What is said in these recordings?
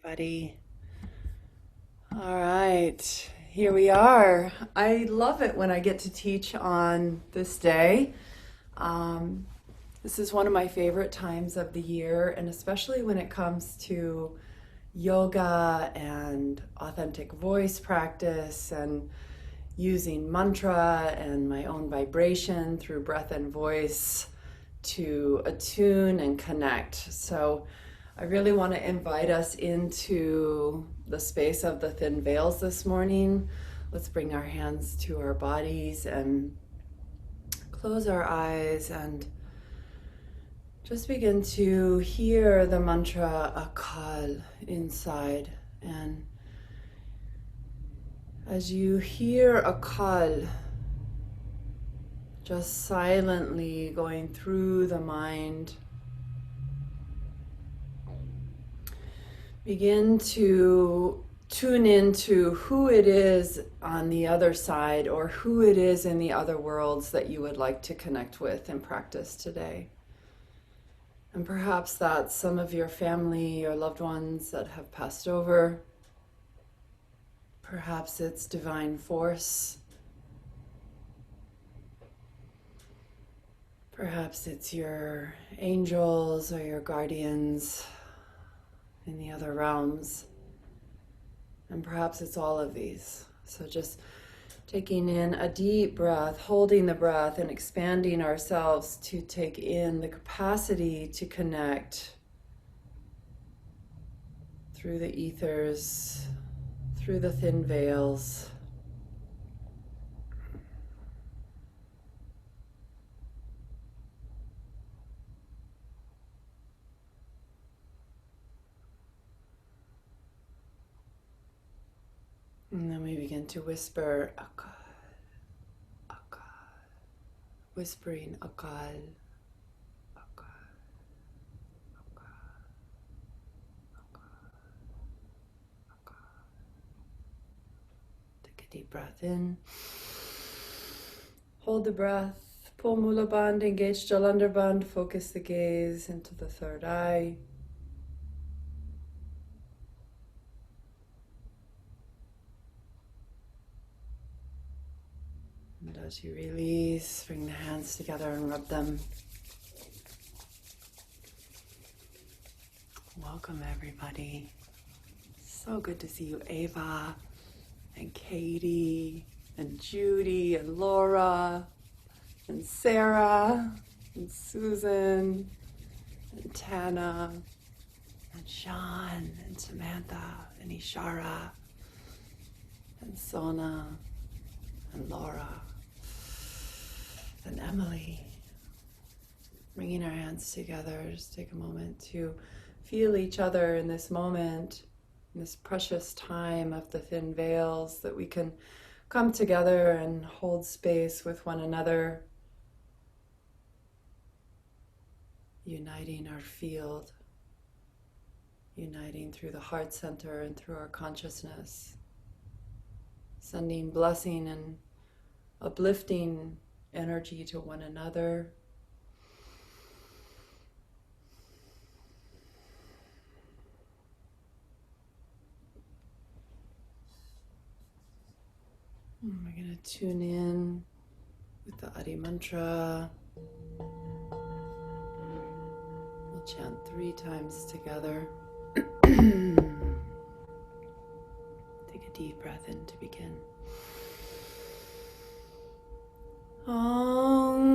everybody. All right, here we are. I love it when I get to teach on this day. This is one of my favorite times of the year, and especially when it comes to yoga and authentic voice practice and using mantra and my own vibration through breath and voice to attune and connect. So I really want to invite us into the space of the thin veils this morning. Let's bring our hands to our bodies and close our eyes and just begin to hear the mantra Akal inside. And as you hear Akal, just silently going through the mind, begin to tune into who it is on the other side or who it is in the other worlds that you would like to connect with and practice today. And perhaps that's some of your family or loved ones that have passed over. Perhaps it's divine force. Perhaps it's your angels or your guardians in the other realms. And perhaps it's all of these. So just taking in a deep breath, holding the breath and expanding ourselves to take in the capacity to connect through the ethers, through the thin veils. And then we begin to whisper Akal, Akal, whispering Akal, Akal, Akal, Akal, Akal. Take a deep breath in. Hold the breath. Pull Mula Bandh, engage Jalandhar Bandh. Focus the gaze into the third eye. And as you release, bring the hands together and rub them. Welcome, everybody. So good to see you, Ava, and Katie, and Judy, and Laura, and Sarah, and Susan, and Tana, and Sean, and Samantha, and Ishara, and Sona, and Laura, and Emily. Bringing our hands together, just take a moment to feel each other in this moment, in this precious time of the thin veils, that we can come together and hold space with one another, uniting our field, uniting through the heart center and through our consciousness, sending blessing and uplifting energy to one another. And we're going to tune in with the Adi mantra. We'll chant 3 times together. Take a deep breath in to begin. Om.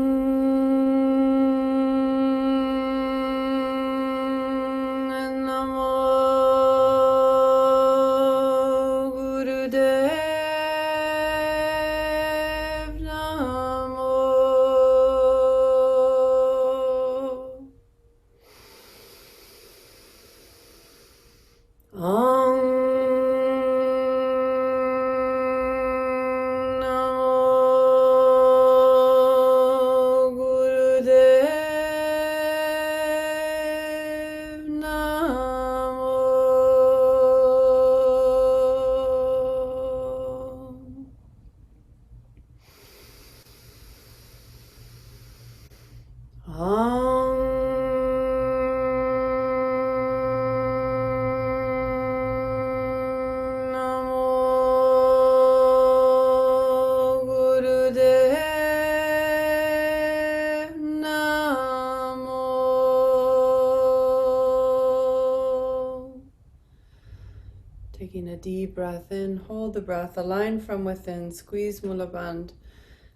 Taking a deep breath in, hold the breath, align from within, squeeze Mula Bandha,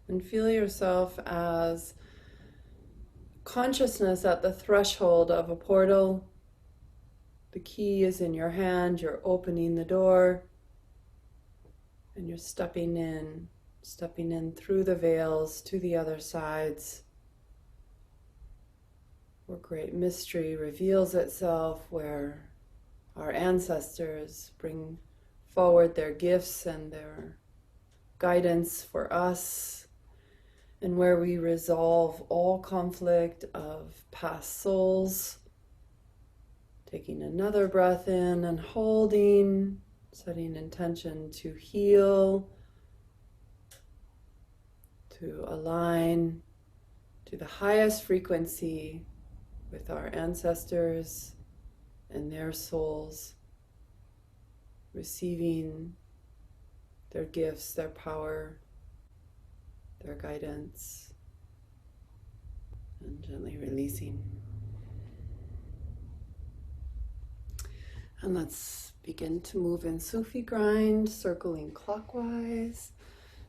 and feel yourself as consciousness at the threshold of a portal. The key is in your hand, you're opening the door, and you're stepping in through the veils to the other sides, where great mystery reveals itself, where our ancestors bring forward their gifts and their guidance for us, and where we resolve all conflict of past souls. Taking another breath in and holding, setting intention to heal, to align to the highest frequency with our ancestors and their souls, receiving their gifts, their power, their guidance, and gently releasing. And let's begin to move in Sufi grind, circling clockwise.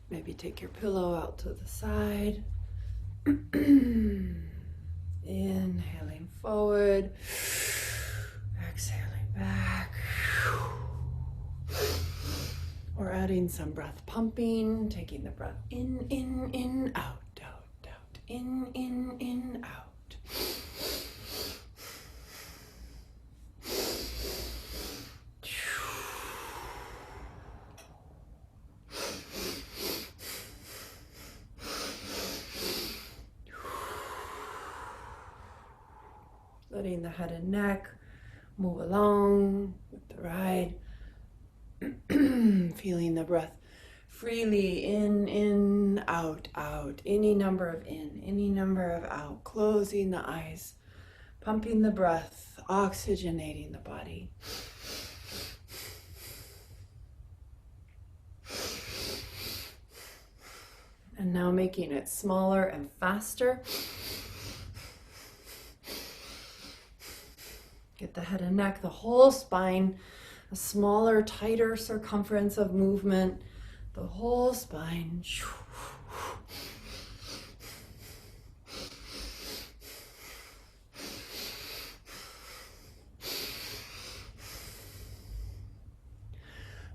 Maybe take your pillow out to the side. Inhaling forward, exhaling back. Or adding some breath pumping, taking the breath in, out, in, out. Letting the head and neck move along with the ride. Feeling the breath freely in, out, out. Any number of in, any number of out. Closing the eyes, pumping the breath, oxygenating the body. And now making it smaller and faster. Get the head and neck, the whole spine, a smaller, tighter circumference of movement, the whole spine.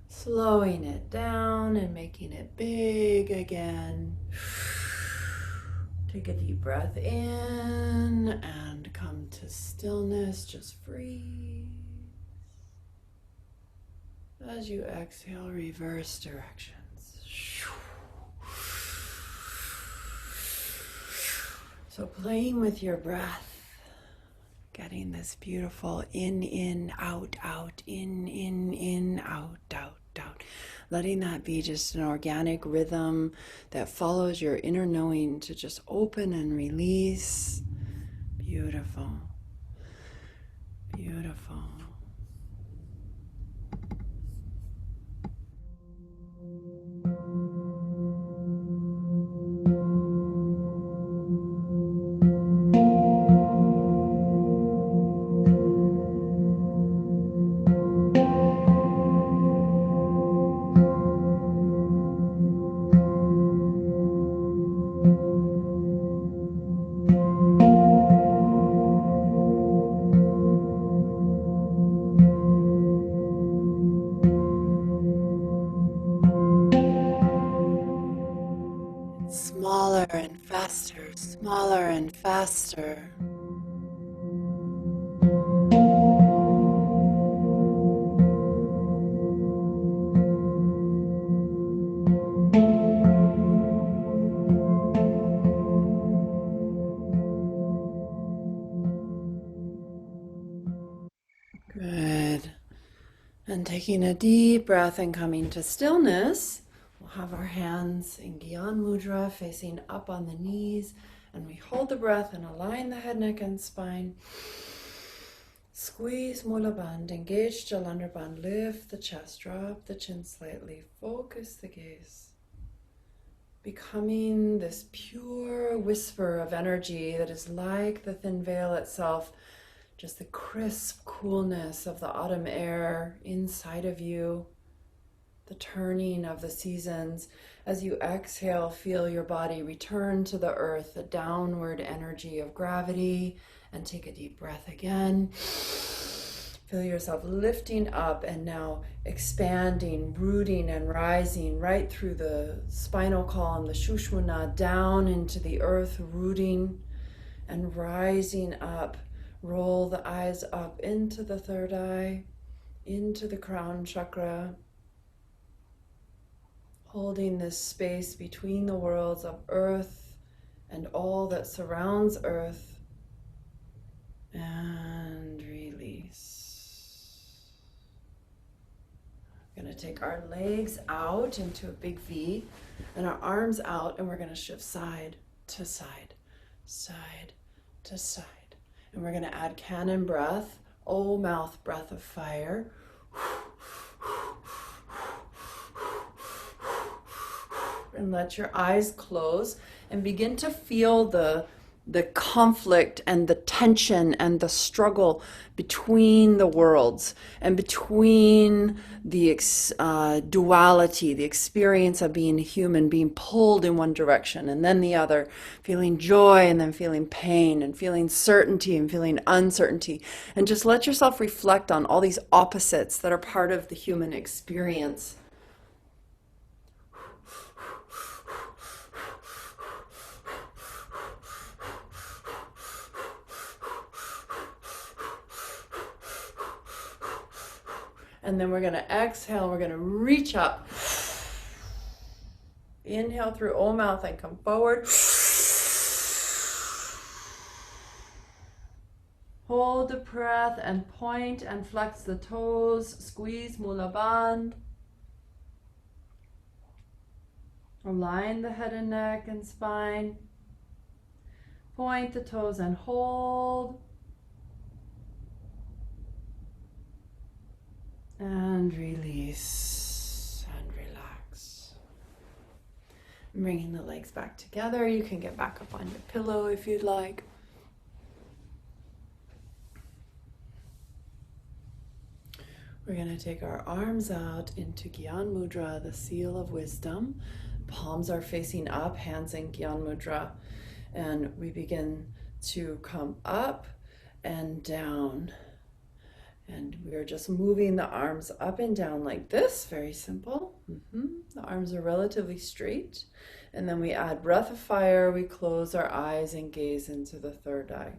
Slowing it down and making it big again. Take a deep breath in and come to stillness. Just breathe. As you exhale, reverse directions. So playing with your breath, getting this beautiful in, out, out, in, out, out, out. Letting that be just an organic rhythm that follows your inner knowing to just open and release. Beautiful. Beautiful. Smaller and faster, smaller and faster. Good. And taking a deep breath and coming to stillness. We'll have our hands in Gyan Mudra facing up on the knees, and we hold the breath and align the head, neck, and spine. Squeeze Mula Bandha, engage Jalandhar Bandha, lift the chest, drop the chin slightly, focus the gaze. Becoming this pure whisper of energy that is like the thin veil itself, just the crisp coolness of the autumn air inside of you, the turning of the seasons. As you exhale, feel your body return to the earth, the downward energy of gravity, and take a deep breath again. Feel yourself lifting up and now expanding, rooting and rising right through the spinal column, the Shushmana, down into the earth, rooting and rising up. Roll the eyes up into the third eye, into the crown chakra, holding this space between the worlds of earth and all that surrounds earth, and release. We're going to take our legs out into a big V and our arms out, and we're going to shift side to side, side to side. And we're going to add cannon breath, O mouth breath of fire. And let your eyes close and begin to feel the conflict and the tension and the struggle between the worlds and between the duality, the experience of being human, being pulled in one direction and then the other, feeling joy and then feeling pain and feeling certainty and feeling uncertainty. And just let yourself reflect on all these opposites that are part of the human experience. And then we're going to exhale, we're going to reach up. Inhale through O mouth and come forward. Hold the breath and point and flex the toes. Squeeze Mula Bandha. Align the head and neck and spine. Point the toes and hold. And release and relax. Bringing the legs back together. You can get back up on your pillow if you'd like. We're going to take our arms out into Gyan Mudra, the seal of wisdom. Palms are facing up, hands in Gyan Mudra. And we begin to come up and down. And we are just moving the arms up and down like this, very simple. The arms are relatively straight. And then we add breath of fire, we close our eyes and gaze into the third eye.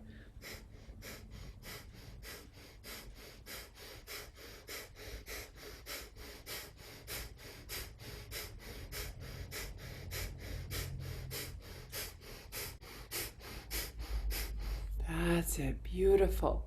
That's it, beautiful.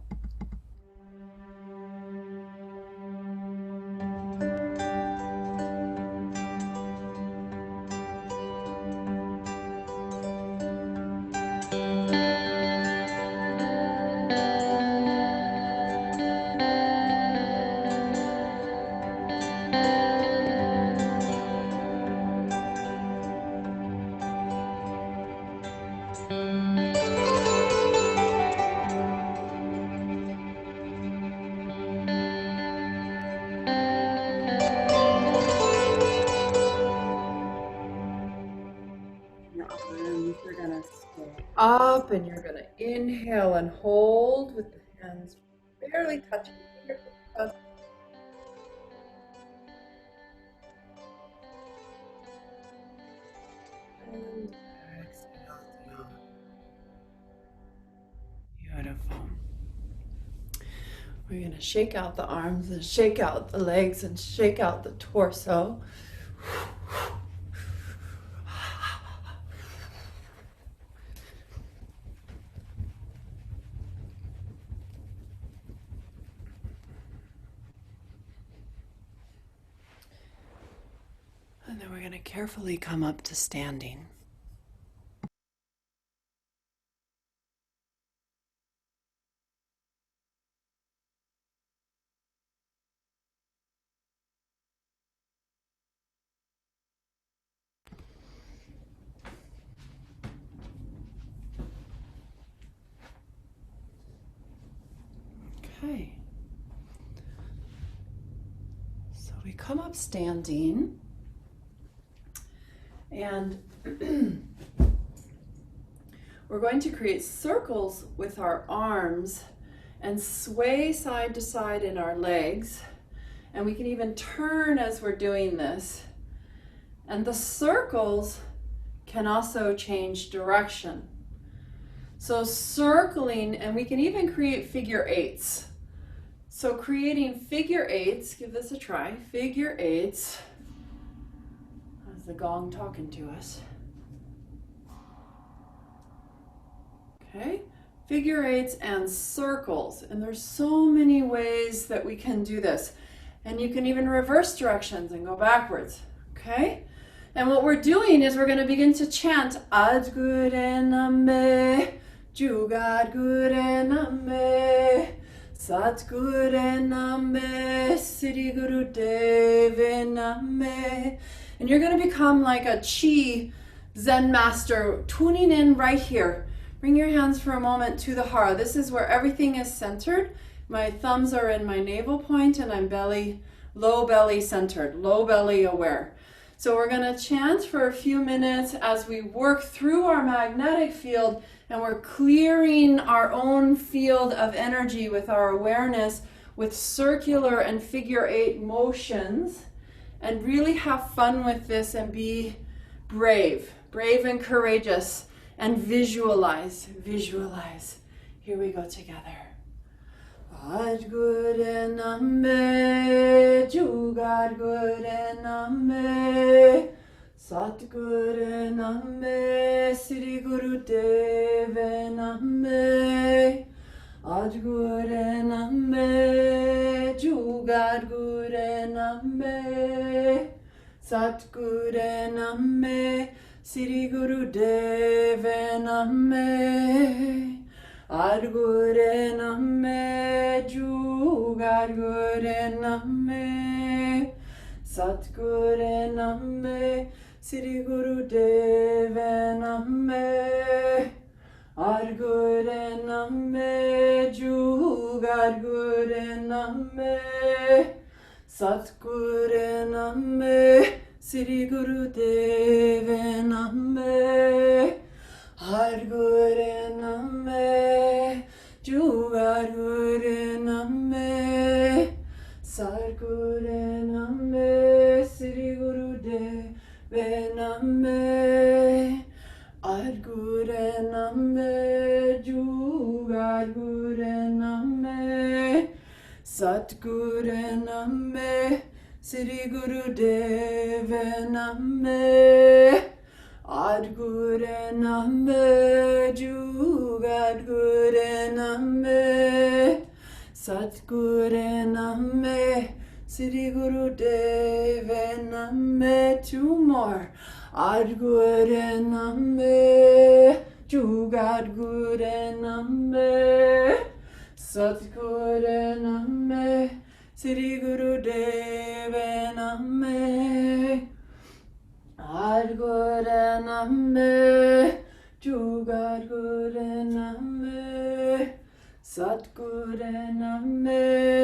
You're gonna stay up and you're gonna inhale and hold with the hands barely touching the fingertips. And exhale down. Beautiful. We're gonna shake out the arms and shake out the legs and shake out the torso. And then we're going to carefully come up to standing. Okay. So we come up standing, and we're going to create circles with our arms and sway side to side in our legs. And we can even turn as we're doing this. And the circles can also change direction. So circling, and we can even create figure eights. So creating figure eights, give this a try, figure eights. That's the gong talking to us. Okay, figure eights and circles. And there's so many ways that we can do this. And you can even reverse directions and go backwards, okay? And what we're doing is we're going to begin to chant Adgure Name, Jugadgure Name, Satgure Name, Siddhi Guru Deve Name. And you're going to become like a chi Zen master, tuning in right here. Bring your hands for a moment to the heart. This is where everything is centered. My thumbs are in my navel point and I'm low belly centered, low belly aware. So we're going to chant for a few minutes as we work through our magnetic field, and we're clearing our own field of energy with our awareness with circular and figure eight motions, and really have fun with this and be brave and courageous, and visualize. Here we go together. Adgure Name, Jugadgure Name, Satgure Name, Siddhi Guru Deve Name, Adgure Name, Jugadgure Name, Satgure Name, Siddhi Guru Deve Name. Adgure Name, Jugadgure Name, Satgure Name, Siddhi Guru Deve Name. Adgure Name, Jugadgure Name, Satgure Name, Siddhi Guru Deve Name. Adgure Name, Jugadgure Name, Satgure Name, Siddhi Guru Deve Name. Adgure Name, Jugadgure Name, Satgure Name, Siddhi Guru Deve Name. Adgure Name, Jugadgure Name, Satgure Name, Siddhi Guru Deve Name. Two more. Adgure Name, Jugadgure Name, Satgure Name, Siddhi Guru Deve Name. Adgure Name, Jugadgure Name, Satgure Name,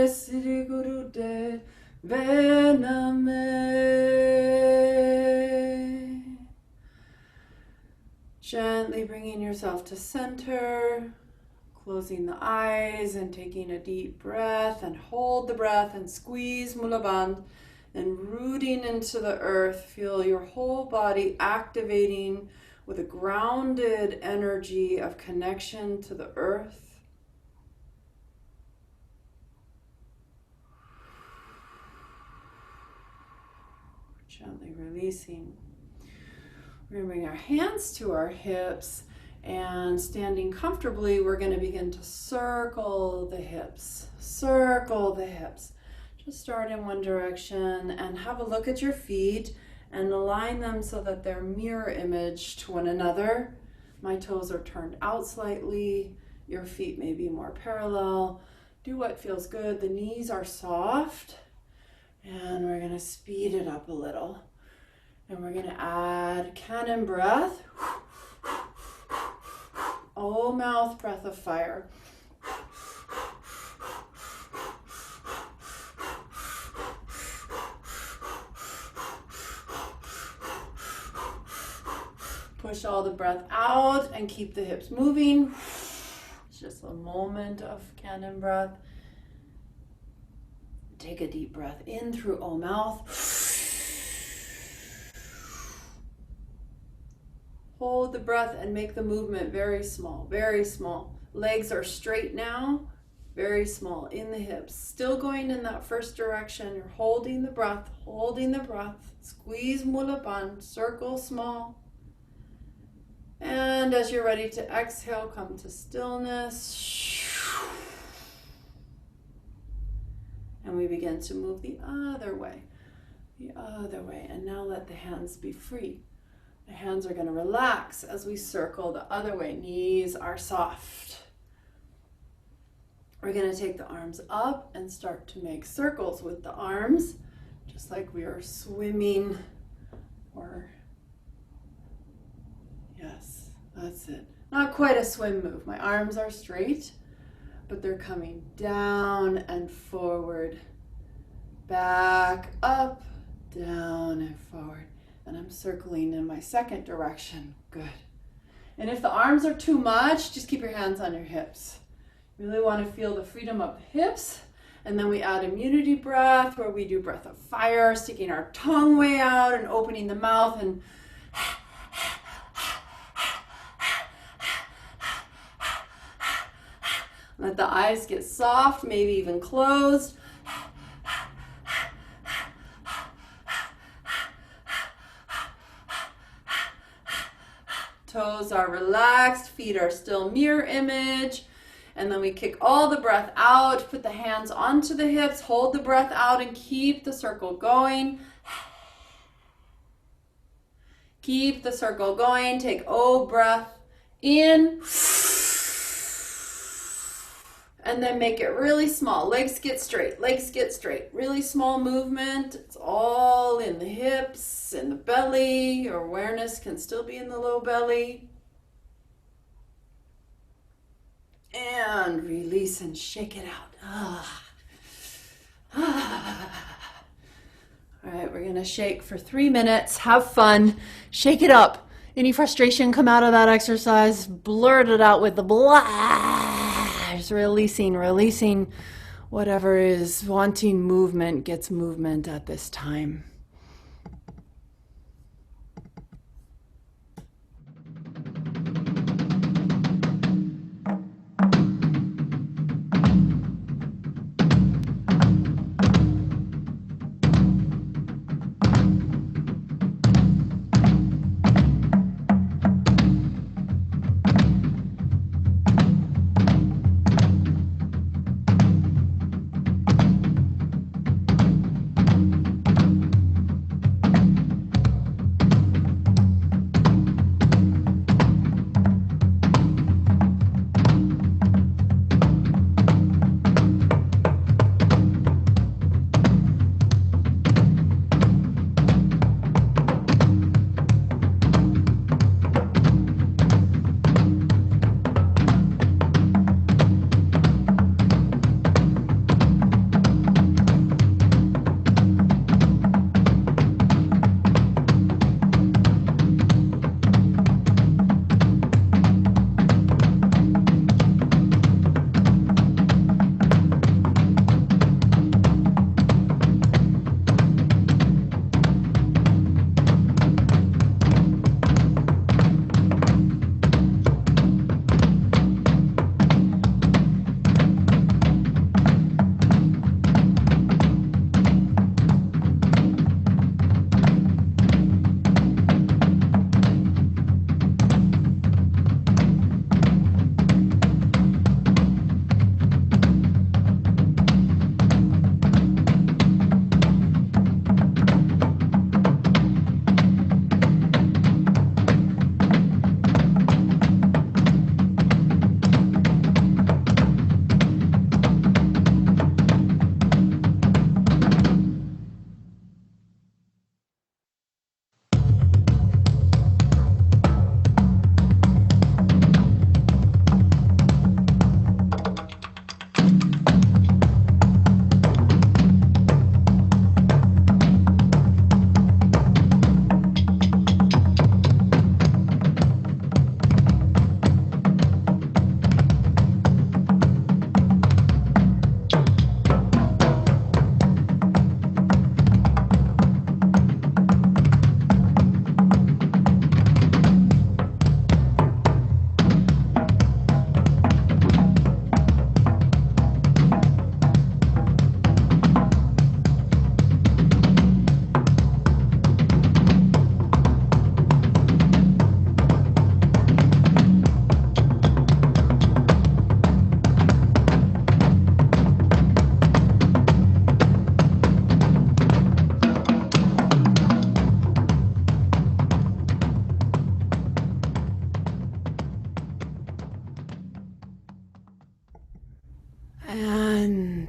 Siddhi Guru Deve Name. Gently bringing yourself to center, closing the eyes and taking a deep breath, and hold the breath and squeeze Mula Bandh. And rooting into the earth, feel your whole body activating with a grounded energy of connection to the earth. Gently releasing. We're going to bring our hands to our hips, and standing comfortably, we're going to begin to circle the hips. Circle the hips. Just start in one direction and have a look at your feet and align them so that they're mirror image to one another. My toes are turned out slightly. Your feet may be more parallel. Do what feels good. The knees are soft, and we're going to speed it up a little. And we're going to add cannon breath. Oh, mouth breath of fire. Push all the breath out and keep the hips moving. It's just a moment of cannon breath. Take a deep breath in through O mouth. Hold the breath and make the movement very small, very small. Legs are straight now, very small in the hips. Still going in that first direction. You're holding the breath, holding the breath. Squeeze mulapan, circle small. And as you're ready to exhale, come to stillness. And we begin to move the other way, and now let the hands be free. The hands are going to relax as we circle the other way. Knees are soft. We're going to take the arms up and start to make circles with the arms, just like we are swimming or, yes, that's it. Not quite a swim move. My arms are straight, but they're coming down and forward, back, up, down and forward. And I'm circling in my second direction. Good. And if the arms are too much, just keep your hands on your hips. You really want to feel the freedom of the hips. And then we add immunity breath, where we do breath of fire, sticking our tongue way out and opening the mouth and let the eyes get soft, maybe even closed. Toes are relaxed, feet are still mirror image. And then we kick all the breath out, put the hands onto the hips, hold the breath out and keep the circle going. Keep the circle going. Take O breath in. And then make it really small. Legs get straight, legs get straight. Really small movement. It's all in the hips, in the belly. Your awareness can still be in the low belly. And release and shake it out. All right, we're gonna shake for 3 minutes. Have fun. Shake it up. Any frustration come out of that exercise, blurt it out with the blah. Just releasing whatever is wanting movement gets movement at this time.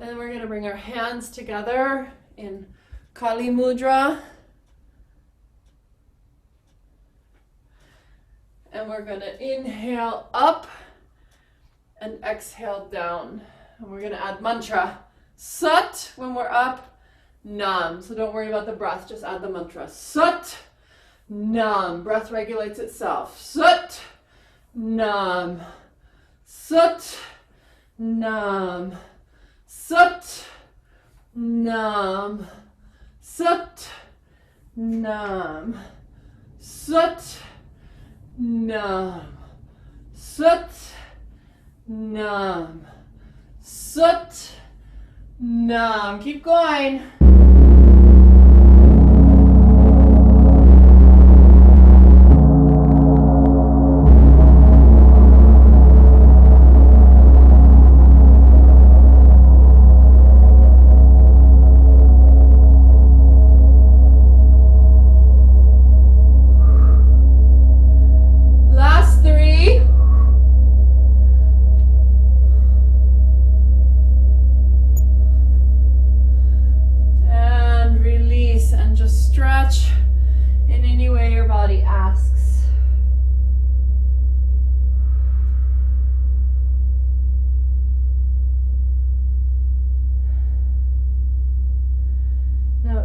And then we're going to bring our hands together in Kali Mudra. And we're going to inhale up and exhale down. And we're going to add mantra. Sat when we're up, Nam. So don't worry about the breath, just add the mantra. Sat, Nam. Breath regulates itself. Sat, Nam. Sat, Nam. Sat, Nam. Sat, Nam. Sat, Nam. Sat, Nam. Sat, Nam. Keep going.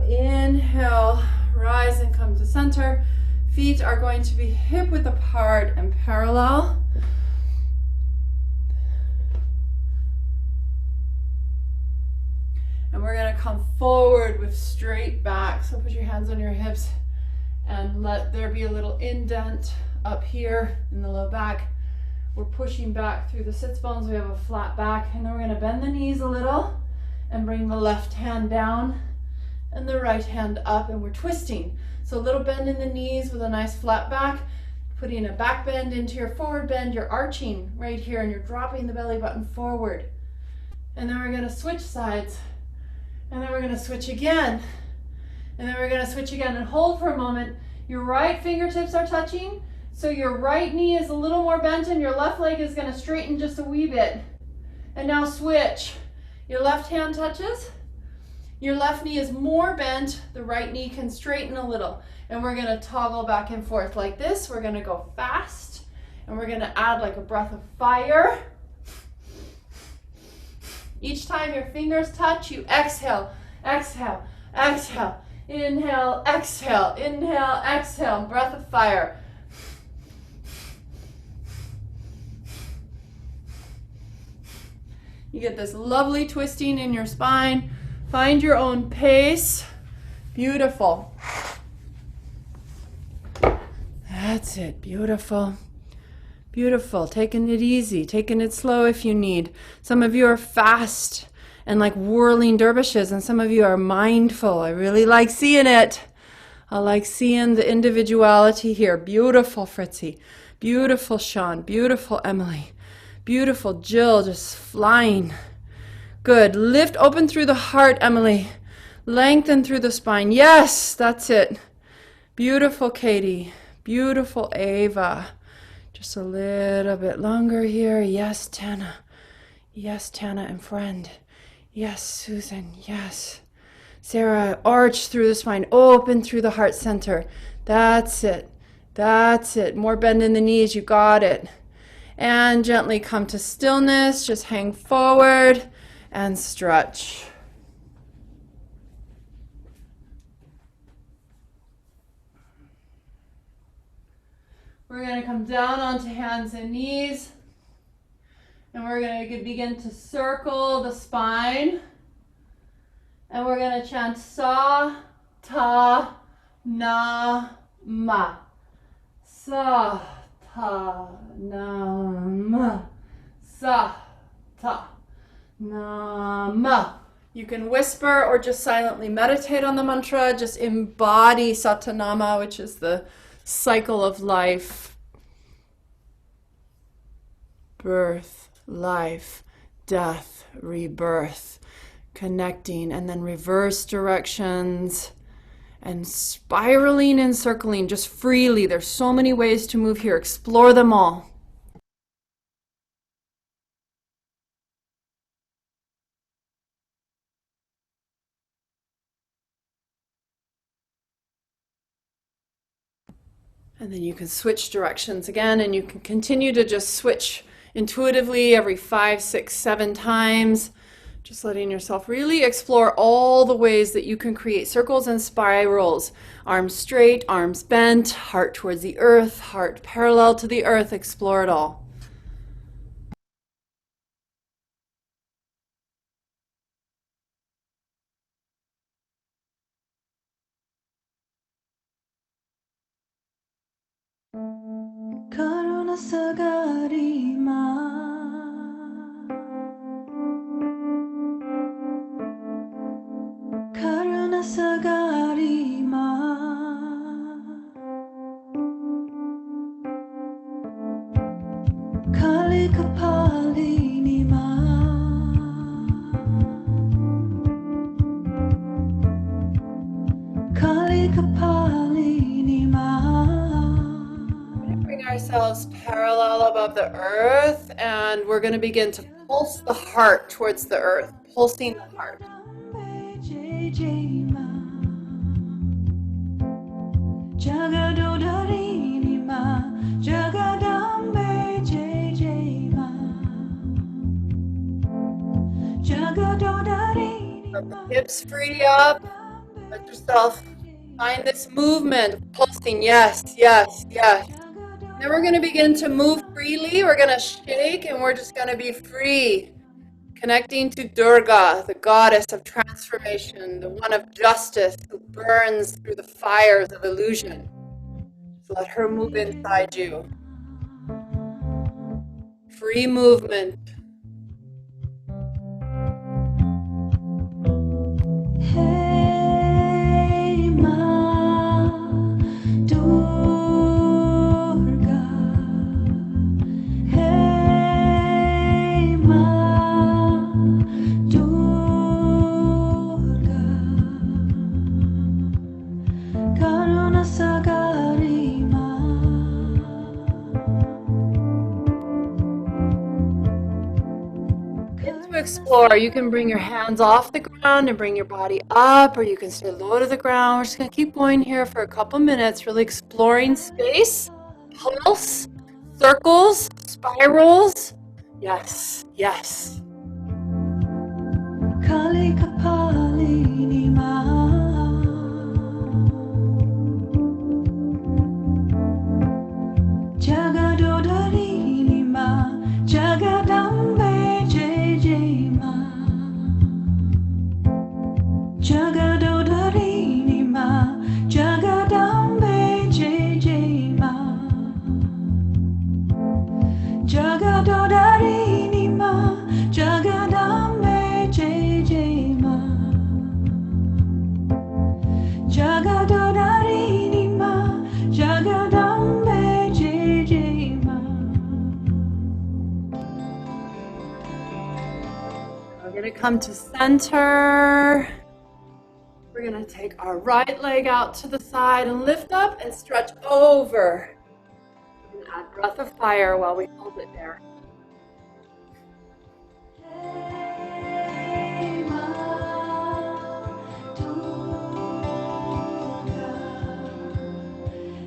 Inhale, rise and come to center. Feet are going to be hip width apart and parallel. And we're going to come forward with straight back. So put your hands on your hips and let there be a little indent up here in the low back. We're pushing back through the sits bones. We have a flat back. And then we're going to bend the knees a little and bring the left hand down and the right hand up, and we're twisting. So a little bend in the knees with a nice flat back, putting a back bend into your forward bend. You're arching right here and you're dropping the belly button forward. And then we're going to switch sides. And then we're going to switch again. And then we're going to switch again and hold for a moment. Your right fingertips are touching. So your right knee is a little more bent and your left leg is going to straighten just a wee bit. And now switch. Your left hand touches. Your left knee is more bent, the right knee can straighten a little. And we're going to toggle back and forth like this. We're going to go fast, and we're going to add like a breath of fire. Each time your fingers touch, you exhale, exhale, exhale. Inhale, exhale, inhale, exhale. Breath of fire. You get this lovely twisting in your spine. Find your own pace. Beautiful. That's it. Beautiful. Beautiful. Taking it easy. Taking it slow if you need. Some of you are fast and like whirling dervishes, and some of you are mindful. I really like seeing it. I like seeing the individuality here. Beautiful, Fritzy. Beautiful, Sean. Beautiful, Emily. Beautiful, Jill, just flying. Good. Lift open through the heart, Emily. Lengthen through the spine. Yes, that's it. Beautiful, Katie. Beautiful, Ava. Just a little bit longer here. Yes, Tana. Yes, Tana and friend. Yes, Susan. Yes. Sarah, arch through the spine. Open through the heart center. That's it. That's it. More bend in the knees. You got it. And gently come to stillness. Just hang forward and stretch. We're going to come down onto hands and knees. And we're going to begin to circle the spine. And we're going to chant Sa, Ta, Na, Ma. Sa, Ta, Na, Ma. Sa, Ta, Na, Ma. You can whisper or just silently meditate on the mantra. Just embody Satanama, which is the cycle of life. Birth, life, death, rebirth. Connecting, and then reverse directions. And spiraling and circling just freely. There's so many ways to move here. Explore them all. And then you can switch directions again, and you can continue to just switch intuitively every 5, 6, 7 times. Just letting yourself really explore all the ways that you can create circles and spirals. Arms straight, arms bent, heart towards the earth, heart parallel to the earth. Explore it all. Karuna sagarima Karuna sagarima Kali kapalini ma Kali kapalini ma. Bring ourselves parallel above the earth, and we're going to begin to pulse the heart towards the earth, pulsing the heart. Let the hips free up. Let yourself find this movement, pulsing. Yes, yes, yes. Then we're going to begin to move freely. We're going to shake, and we're just going to be free. Connecting to Durga, the goddess of transformation, the one of justice who burns through the fires of illusion. So let her move inside you. Free movement. Hey Ma Durga, hey Ma Durga, Karuna sagari ma. To explore, you can bring your hands off the ground and bring your body up, or you can stay low to the ground. We're just going to keep going here for a couple minutes, really exploring space, pulse, circles, spirals. Yes, yes. Kali kapalini ma. Jagadodarini ma. Jagadambe jai jai ma. Jagadodarini ma. Jagadambe jai jai ma. Jagadodarini ma. Jagadambe jai jai ma. Jagadodarini ma. Jagadambe jai jai ma. We're going to come to center. We're going to take our right leg out to the side and lift up and stretch over. We're going to add breath of fire while we hold it there. Hey Ma Durga,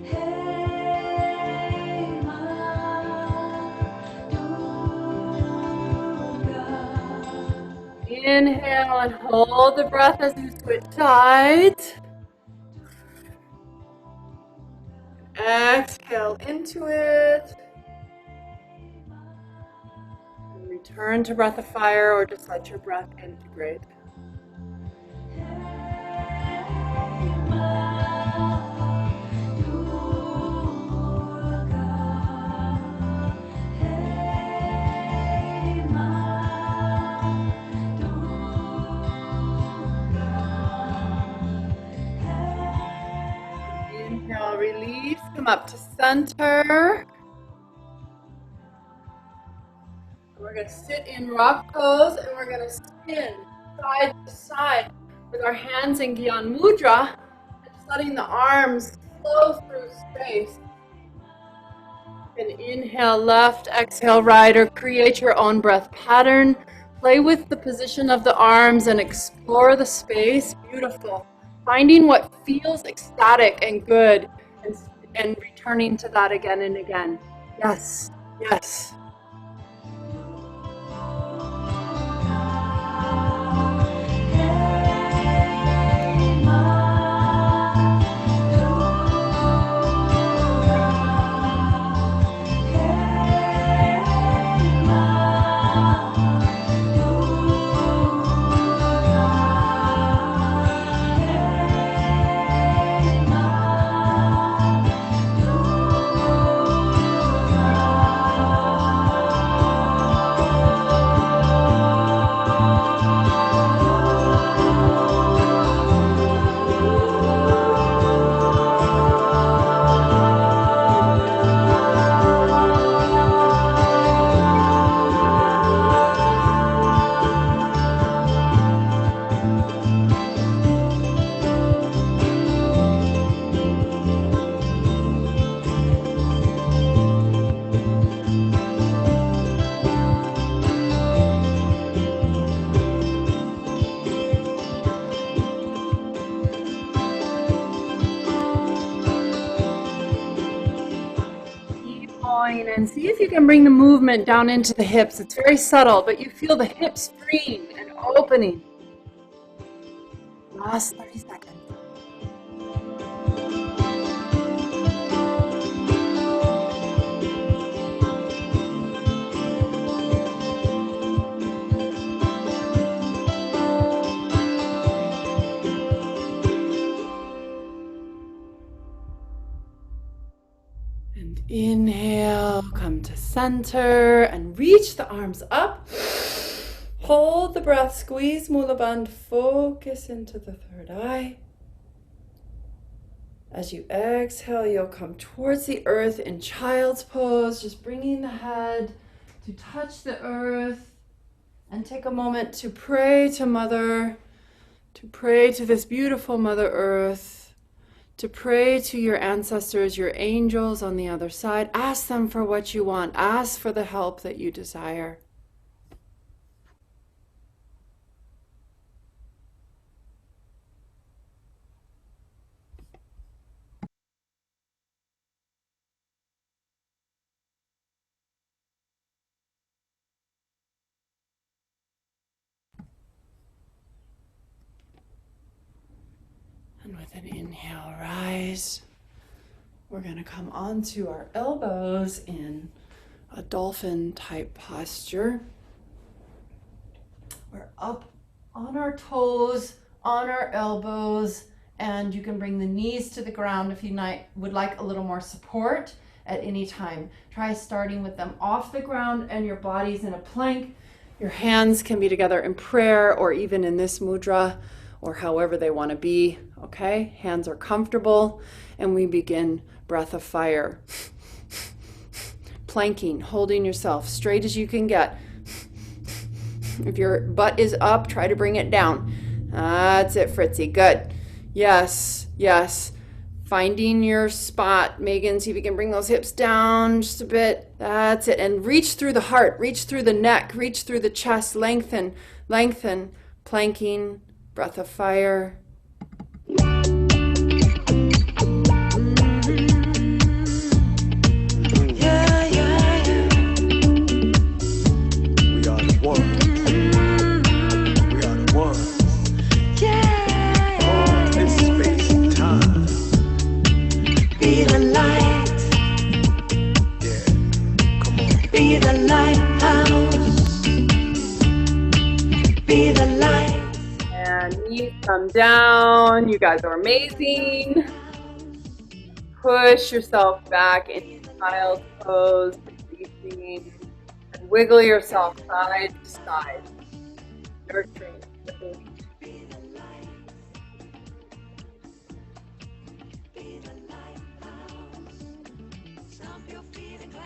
hey Ma Durga. Inhale and hold the breath as you switch sides. Exhale into it. And return to breath of fire, or just let your breath integrate. Inhale, release, come up to center. We're going to sit in rock pose, and we're going to spin side to side with our hands in Gyan Mudra, and just letting the arms flow through space. You can inhale left, exhale right, or create your own breath pattern. Play with the position of the arms and explore the space. Beautiful. Finding what feels ecstatic and good, and returning to that again and again. Yes, yes. And see if you can bring the movement down into the hips. It's very subtle, but you feel the hips freeing and opening. Last 30 seconds. And inhale, come to center and reach the arms up. Hold the breath, squeeze Mula Bandha, focus into the third eye. As you exhale, you'll come towards the earth in child's pose, just bringing the head to touch the earth, and take a moment to pray to Mother, to pray to this beautiful Mother Earth, to pray to your ancestors, your angels on the other side. Ask them for what you want. Ask for the help that you desire. And with an inhale, rise. We're going to come onto our elbows in a dolphin type posture. We're up on our toes, on our elbows, and you can bring the knees to the ground if you would like a little more support at any time. Try starting with them off the ground and your body's in a plank. Your hands can be together in prayer or even in this mudra or however they want to be, okay? Hands are comfortable, and we begin breath of fire. Planking, holding yourself straight as you can get. If your butt is up, try to bring it down. That's it, Fritzy. Good. Yes, yes. Finding your spot. Megan, see if you can bring those hips down just a bit. That's it. And reach through the heart, reach through the neck, reach through the chest. Lengthen, lengthen. Planking, breath of fire. Be the lighthouse. Be the light. And knees come down. You guys are amazing. Push yourself back into child's pose, releasing, and wiggle yourself side to side. Nurturing.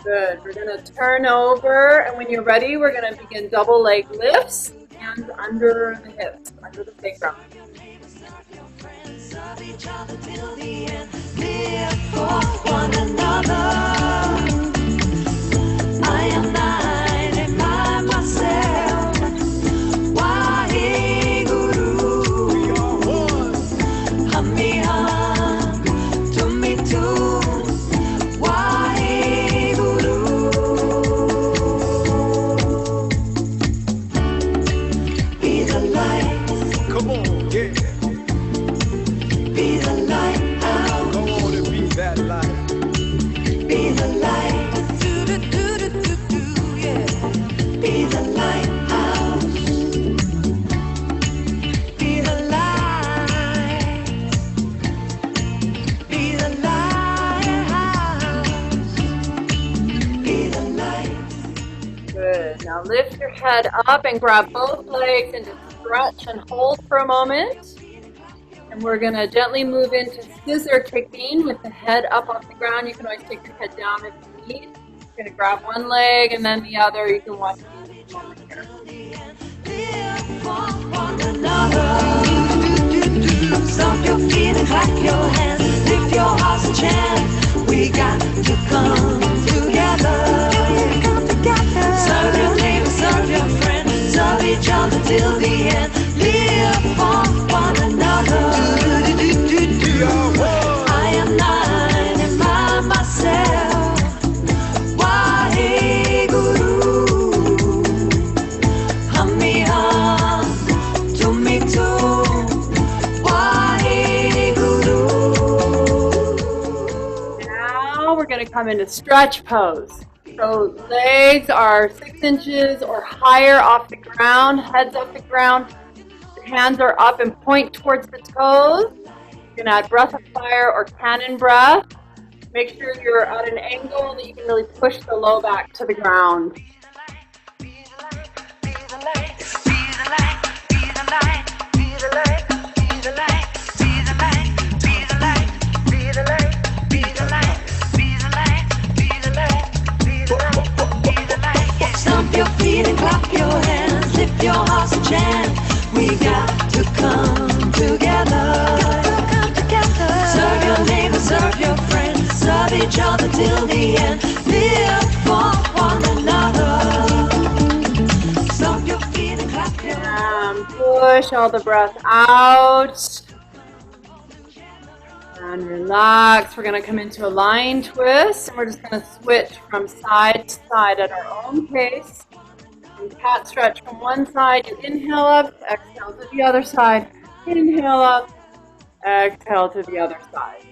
Good. We're going to turn over, and when you're ready, we're going to begin double leg lifts, hands under the hips, under the sacrum. Live for one another. I am thine and by myself. Waheguru. We are one. Hamiha. To me too. Now lift your head up and grab both legs and just stretch and hold for a moment. And we're going to gently move into scissor kicking with the head up off the ground. You can always take your head down if you need. You're going to grab one leg and then the other. You can watch me over here. Stomp your feet and clap your hands. Lift your hearts and chant. We got to come together. Serve your neighbor, serve your friend. Serve each other till the end. Live for one another. I am nine and by myself. Wahe Guru. Hum me hum, to me too. Wahe Guru. Now we're going to come into stretch pose. So legs are 6 inches or higher off the ground, heads off the ground. Hands are up and point towards the toes. You can add breath of fire or cannon breath. Make sure you're at an angle that you can really push the low back to the ground. Stomp your feet and clap your hands. Lift your hearts and chant. We got to come together. Serve your neighbor, serve your friend. Serve each other till the end. Live for one another. Stomp your feet and clap your hands. Push all the breath out. And relax. We're going to come into a lying twist. And we're just going to switch from side to side at our own pace. And cat stretch from one side. You inhale up, exhale to the other side. Inhale up, exhale to the other side.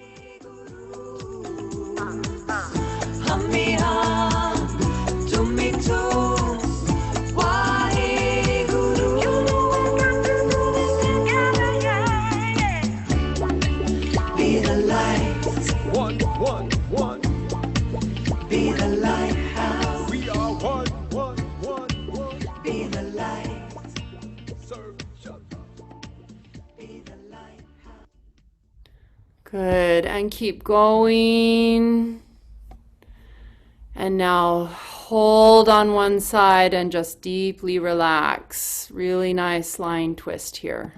Hum me hum, to me too. Wahe Guru. Be the light. One. Be the lighthouse. We are one. Be the light. Serve each other. Be the lighthouse. Good, and keep going. And now hold on one side and just deeply relax. Really nice lying twist here.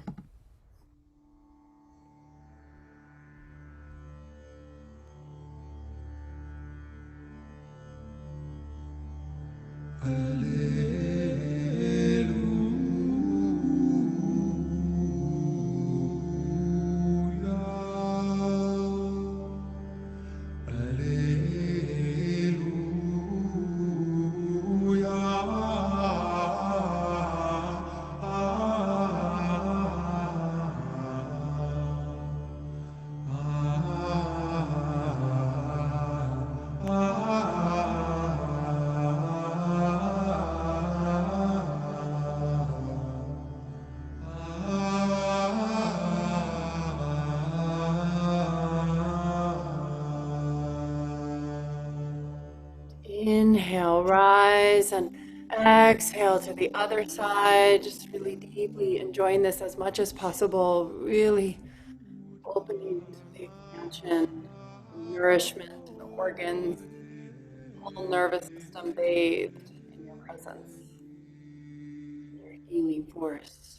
Inhale, rise, and exhale to the other side. Just really deeply enjoying this as much as possible. Really opening to the expansion, nourishment to the organs, whole nervous system bathed in your presence, your healing force.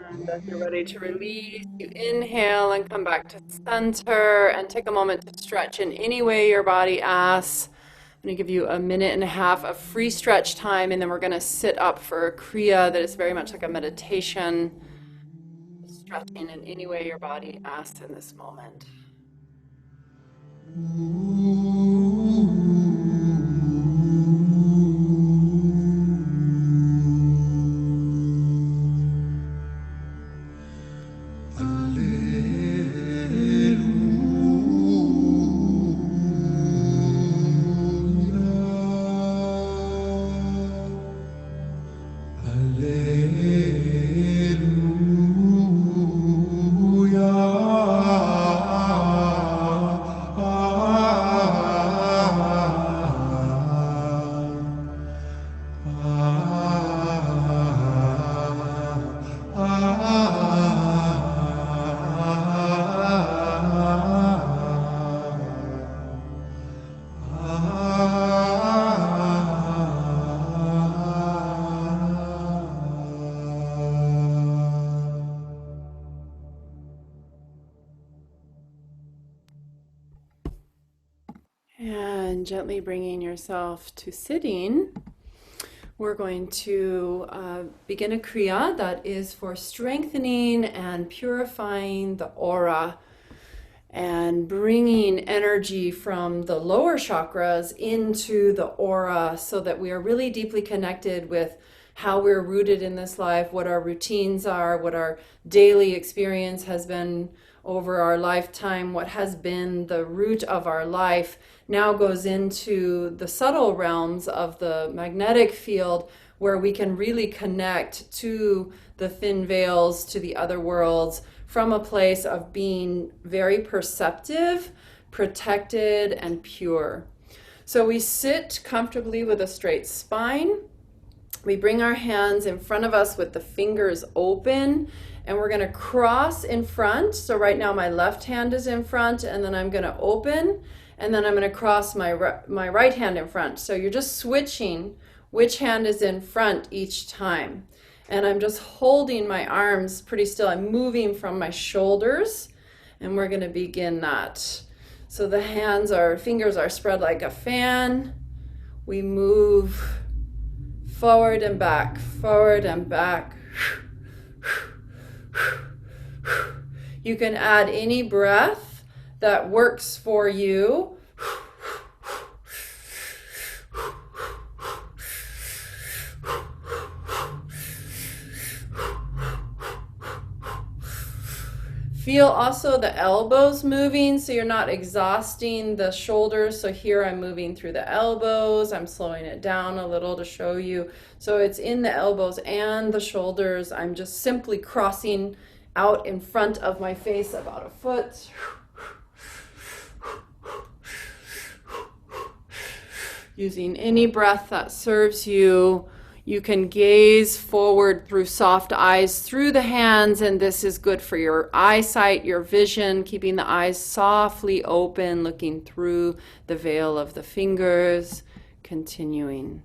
And as you're ready to release, you inhale and come back to center and take a moment to stretch in any way your body asks. I'm going to give you a minute and a half of free stretch time, and then we're going to sit up for a kriya that is very much like a meditation, stretching in any way your body asks in this moment. And gently bringing yourself to sitting, we're going to begin a kriya that is for strengthening and purifying the aura and bringing energy from the lower chakras into the aura so that we are really deeply connected with how we're rooted in this life, what our routines are, what our daily experience has been over our lifetime, what has been the root of our life, now goes into the subtle realms of the magnetic field where we can really connect to the thin veils, to the other worlds, from a place of being very perceptive, protected, and pure. So we sit comfortably with a straight spine. We bring our hands in front of us with the fingers open, and we're going to cross in front. So right now my left hand is in front, and then I'm going to open, and then I'm going to cross my right hand in front. So you're just switching which hand is in front each time. And I'm just holding my arms pretty still. I'm moving from my shoulders, and we're going to begin that. So the fingers are spread like a fan. We move forward and back, forward and back. You can add any breath that works for you. Feel also the elbows moving so you're not exhausting the shoulders. So here I'm moving through the elbows. I'm slowing it down a little to show you. So it's in the elbows and the shoulders. I'm just simply crossing out in front of my face about a foot. Using any breath that serves you. You can gaze forward through soft eyes through the hands, and this is good for your eyesight, your vision, keeping the eyes softly open, looking through the veil of the fingers, continuing.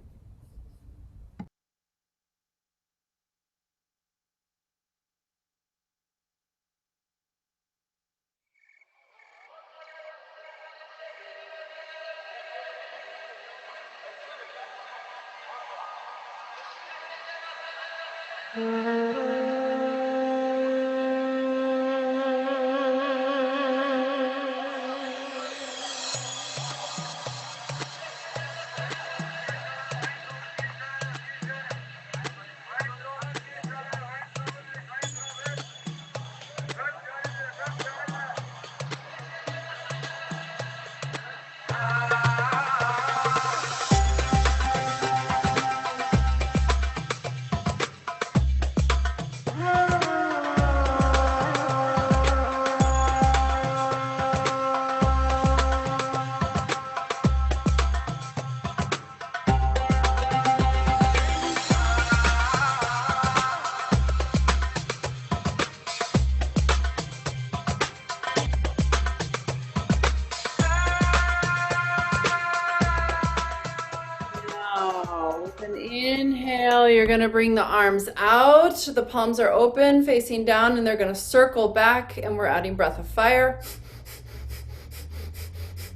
With an inhale, you're going to bring the arms out. The palms are open, facing down, and they're going to circle back, and we're adding breath of fire.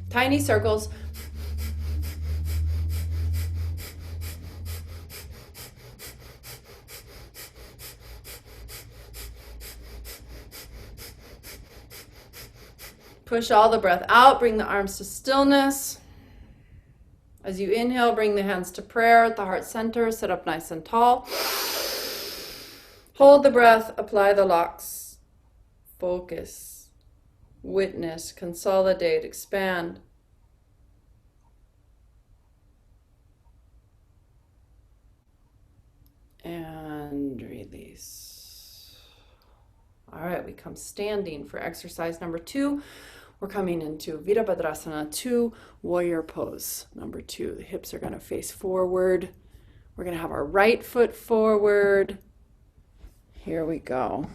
Tiny circles. Push all the breath out, bring the arms to stillness. As you inhale, bring the hands to prayer at the heart center. Sit up nice and tall. Hold the breath, apply the locks. Focus, witness, consolidate, expand. And release. All right, we come standing for exercise number 2. We're coming into Virabhadrasana 2, warrior pose. Number 2, the hips are going to face forward. We're going to have our right foot forward. Here we go.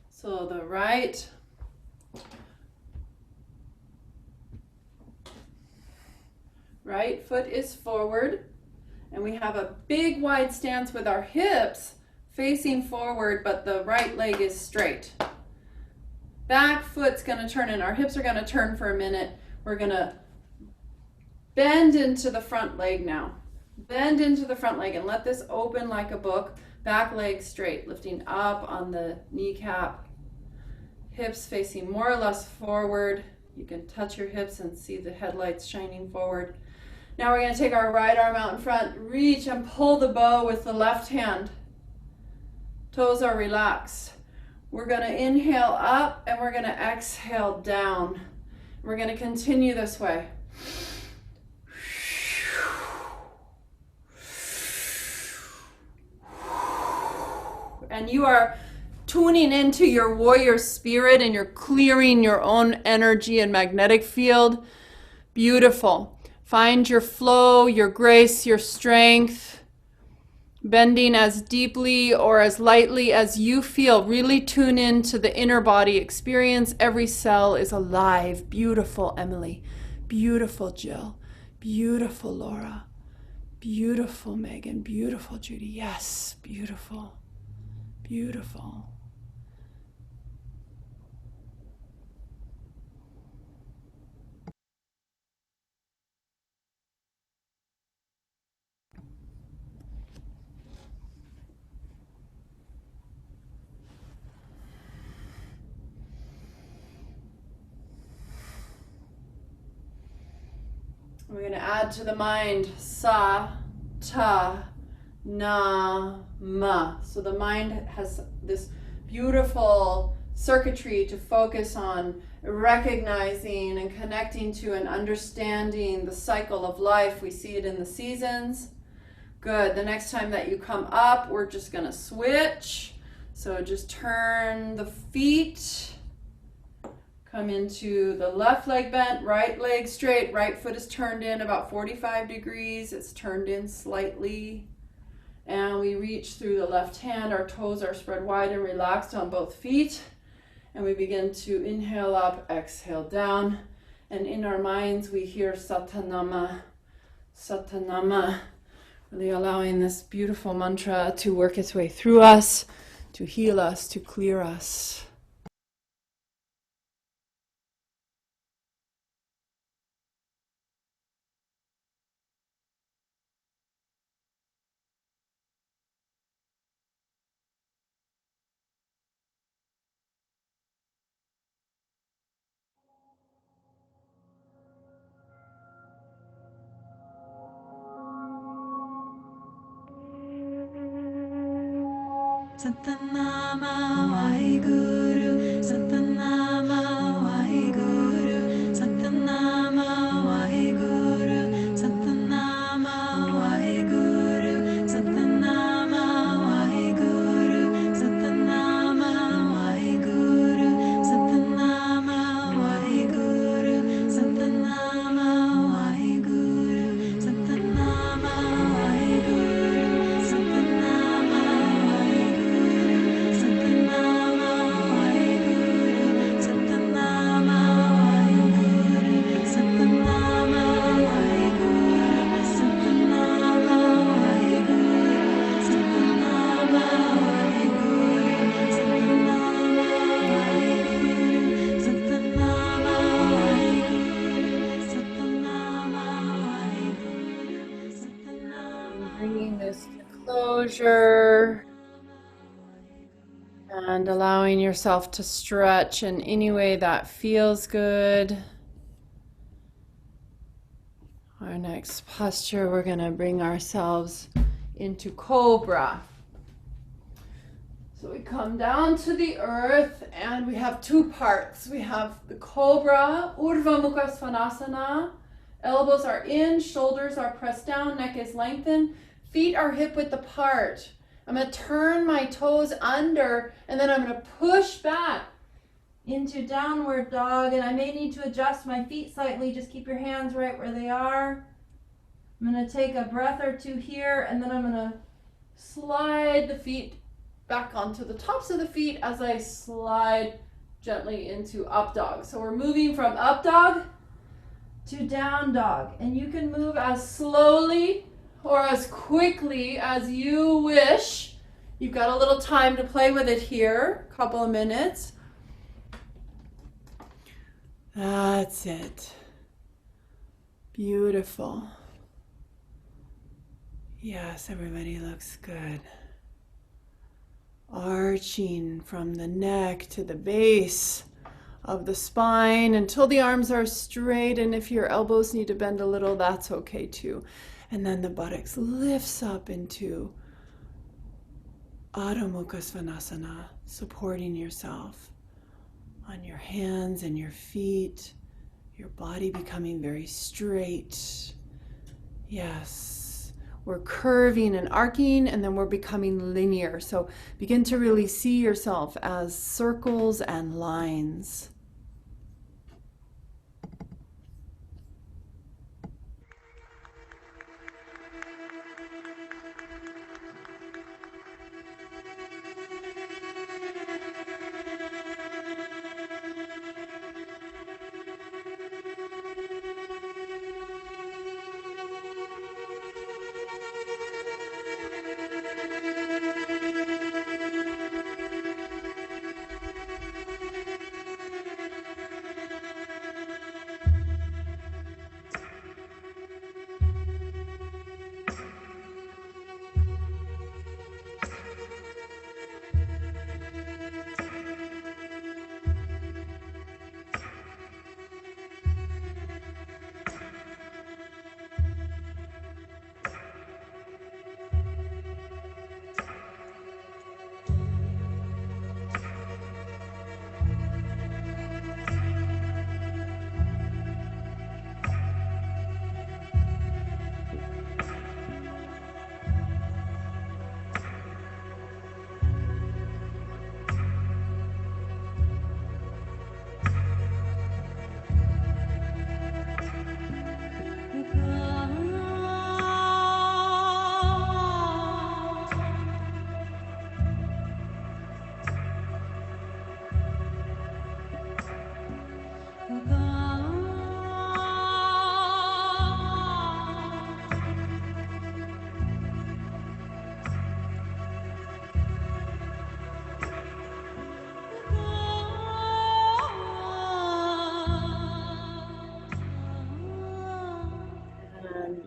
So the right Right foot is forward, and we have a big wide stance with our hips facing forward, but the right leg is straight. Back foot's going to turn in. Our hips are going to turn for a minute. We're going to bend into the front leg now. Bend into the front leg and let this open like a book. Back leg straight, lifting up on the kneecap. Hips facing more or less forward. You can touch your hips and see the headlights shining forward. Now we're going to take our right arm out in front, reach and pull the bow with the left hand. Toes are relaxed. We're going to inhale up and we're going to exhale down. We're going to continue this way. And you are tuning into your warrior spirit and you're clearing your own energy and magnetic field. Beautiful. Find your flow, your grace, your strength. Bending as deeply or as lightly as you feel. Really tune in to the inner body experience. Every cell is alive. Beautiful, Emily. Beautiful, Jill. Beautiful, Laura. Beautiful, Megan. Beautiful, Judy. Yes, beautiful. Beautiful. We're going to add to the mind sa, ta, na, ma. So the mind has this beautiful circuitry to focus on recognizing and connecting to and understanding the cycle of life. We see it in the seasons. Good. The next time that you come up, we're just going to switch. So just turn the feet. Come into the left leg bent, right leg straight, right foot is turned in about 45 degrees. It's turned in slightly. And we reach through the left hand. Our toes are spread wide and relaxed on both feet. And we begin to inhale up, exhale down. And in our minds, we hear Satanama, Satanama. Really allowing this beautiful mantra to work its way through us, to heal us, to clear us. Satanama Vaheguru, Satanama Vaheguru, Satanama Vaheguru, Satanama Vaheguru, Satanama Vaheguru, Satanama Vaheguru, Satanama Vaheguru, Satanama Vaheguru, Satanama Vaheguru, Satanama Bringing this to closure and allowing yourself to stretch in any way that feels good. Our next posture, we're going to bring ourselves into Cobra. So we come down to the earth and we have two parts. We have the Cobra, Urdhva Mukha Svanasana. Elbows are in, shoulders are pressed down, neck is lengthened, feet are hip width apart. I'm going to turn my toes under and then I'm going to push back into downward dog, and I may need to adjust my feet slightly. Just keep your hands right where they are. I'm going to take a breath or two here and then I'm going to slide the feet back onto the tops of the feet as I slide gently into up dog. So we're moving from up dog to down dog. And you can move as slowly or as quickly as you wish. You've got a little time to play with it here, a couple of minutes. That's it. Beautiful. Yes, everybody looks good. Arching from the neck to the base of the spine until the arms are straight, and if your elbows need to bend a little, that's okay too. And then the buttocks lifts up into Adho Mukha Svanasana, supporting yourself on your hands and your feet, your body becoming very straight. Yes, we're curving and arcing, and then we're becoming linear. So begin to really see yourself as circles and lines.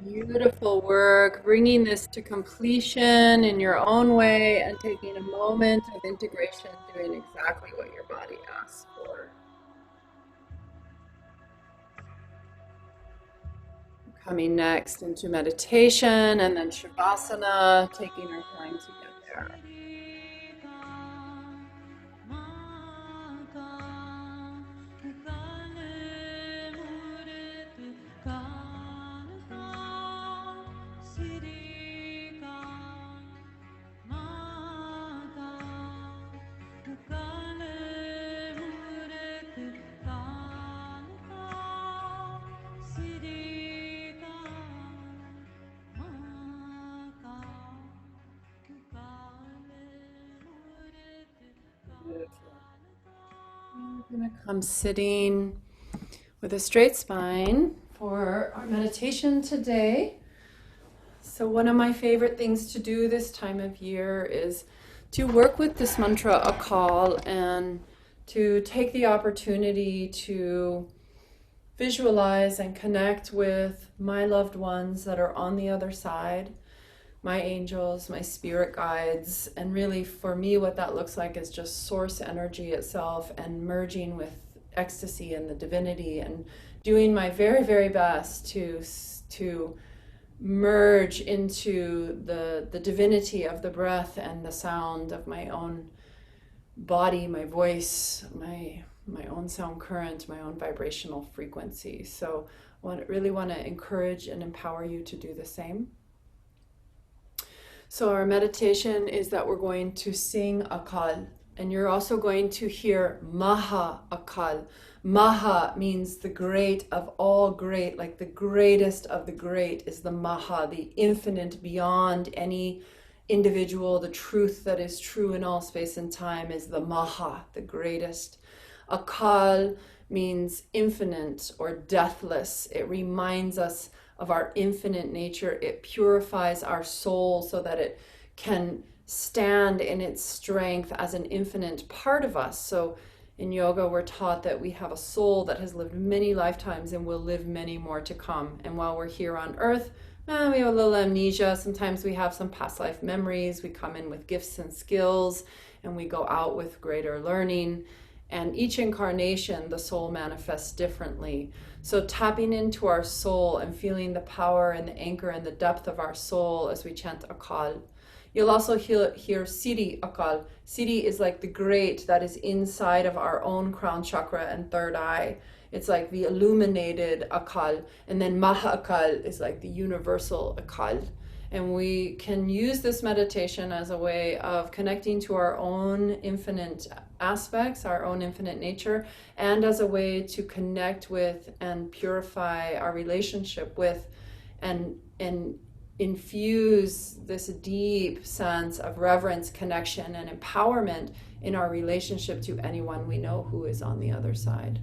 Beautiful work, bringing this to completion in your own way and taking a moment of integration, doing exactly what your body asks for. Coming next into meditation and then Shavasana, taking our time to get there. We're going to come sitting with a straight spine for our meditation today. So one of my favorite things to do this time of year is to work with this mantra Akal and to take the opportunity to visualize and connect with my loved ones that are on the other side, my angels, my spirit guides, and really for me what that looks like is just source energy itself and merging with ecstasy and the divinity and doing my very, very best to merge into the divinity of the breath and the sound of my own body, my voice, my own sound current, my own vibrational frequency. So I really want to encourage and empower you to do the same. So our meditation is that we're going to sing Akal, and you're also going to hear Maha Akal. Maha means the great of all great, like the greatest of the great is the Maha, the infinite beyond any individual. The truth that is true in all space and time is the Maha, the greatest. Akal means infinite or deathless. It reminds us of our infinite nature. It purifies our soul so that it can stand in its strength as an infinite part of us. So in yoga, we're taught that we have a soul that has lived many lifetimes and will live many more to come. And while we're here on earth, we have a little amnesia. Sometimes we have some past life memories. We come in with gifts and skills, and we go out with greater learning. And each incarnation, the soul manifests differently. So tapping into our soul and feeling the power and the anchor and the depth of our soul as we chant Akal. You'll also hear Siddhi Akal. Siddhi is like the great that is inside of our own crown chakra and third eye. It's like the illuminated Akal. And then Maha Akal is like the universal Akal. And we can use this meditation as a way of connecting to our own infinite aspects, our own infinite nature, and as a way to connect with and purify our relationship with and infuse this deep sense of reverence, connection, and empowerment in our relationship to anyone we know who is on the other side.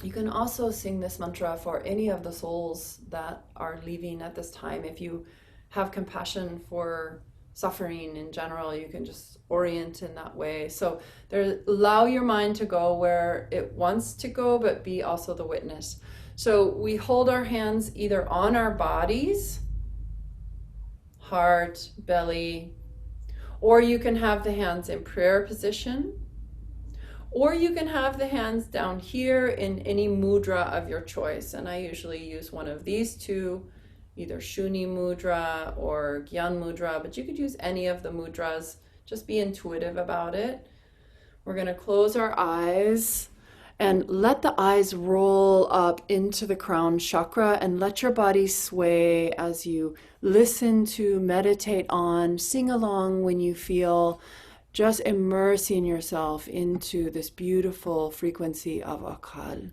You can also sing this mantra for any of the souls that are leaving at this time. If you have compassion for suffering in general, you can just orient in that way. So allow your mind to go where it wants to go, but be also the witness. So we hold our hands either on our bodies, heart, belly, or you can have the hands in prayer position, or you can have the hands down here in any mudra of your choice. And I usually use one of these two, either Shuni mudra or Gyan mudra, but you could use any of the mudras. Just be intuitive about it. We're going to close our eyes and let the eyes roll up into the crown chakra and let your body sway as you listen to, meditate on, sing along when you feel. Just immersing yourself into this beautiful frequency of Akal.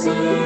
Akal.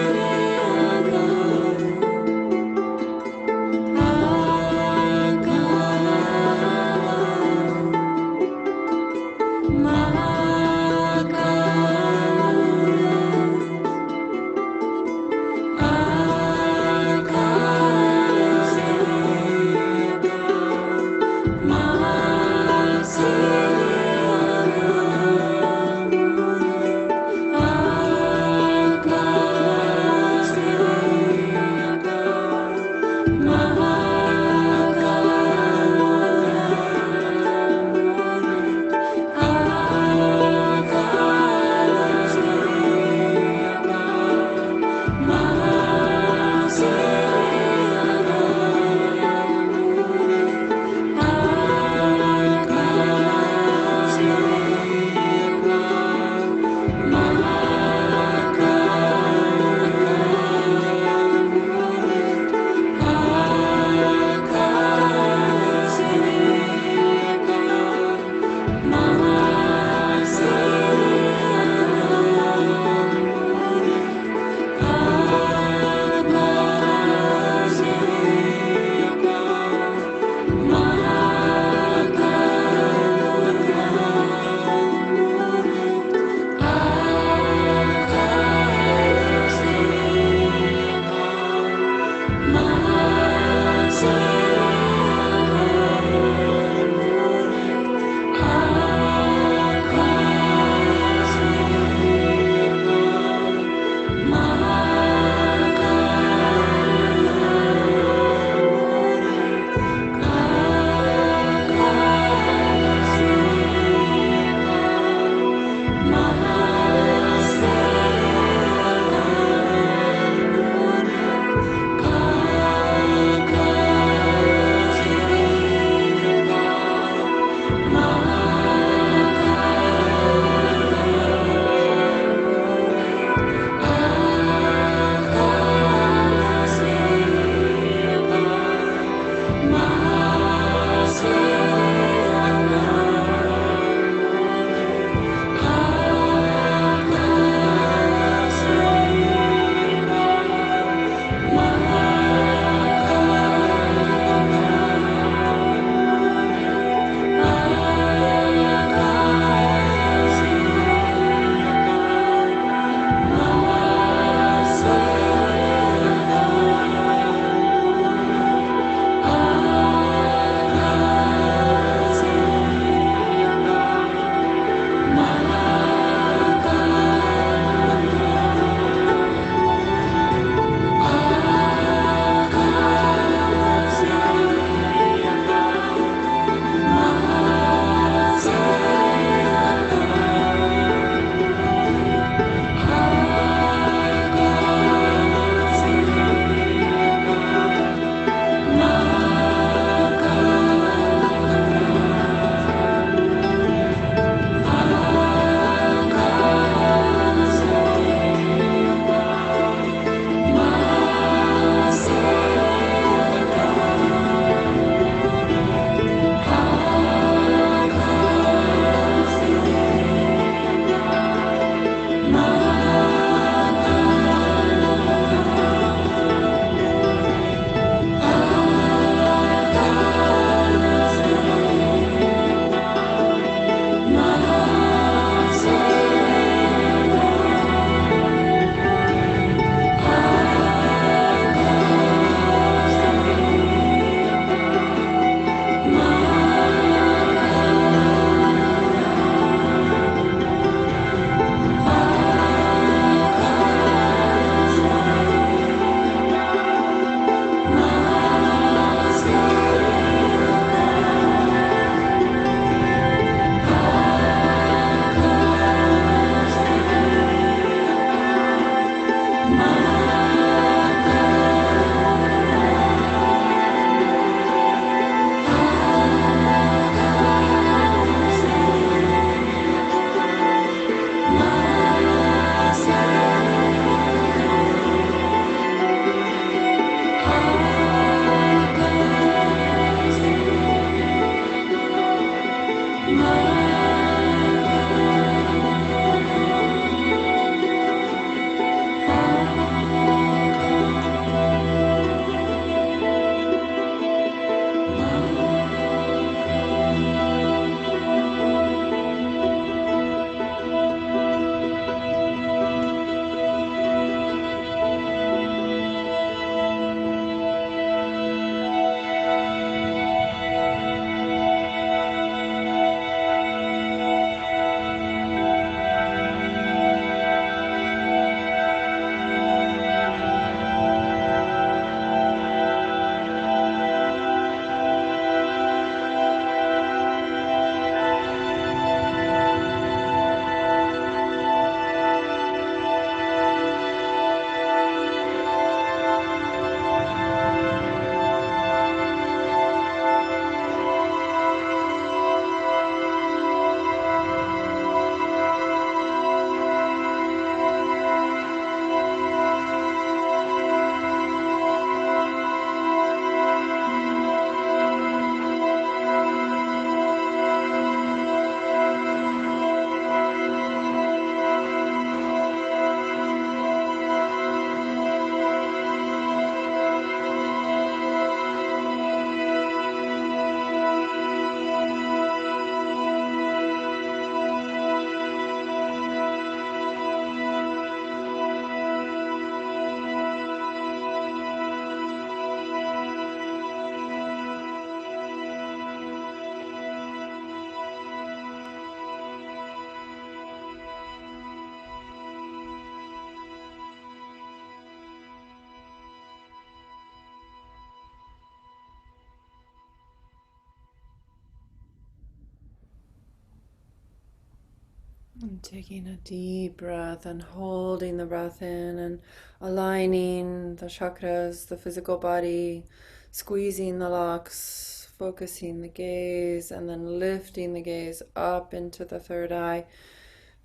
And taking a deep breath and holding the breath in and aligning the chakras, the physical body, squeezing the locks, focusing the gaze, and then lifting the gaze up into the third eye.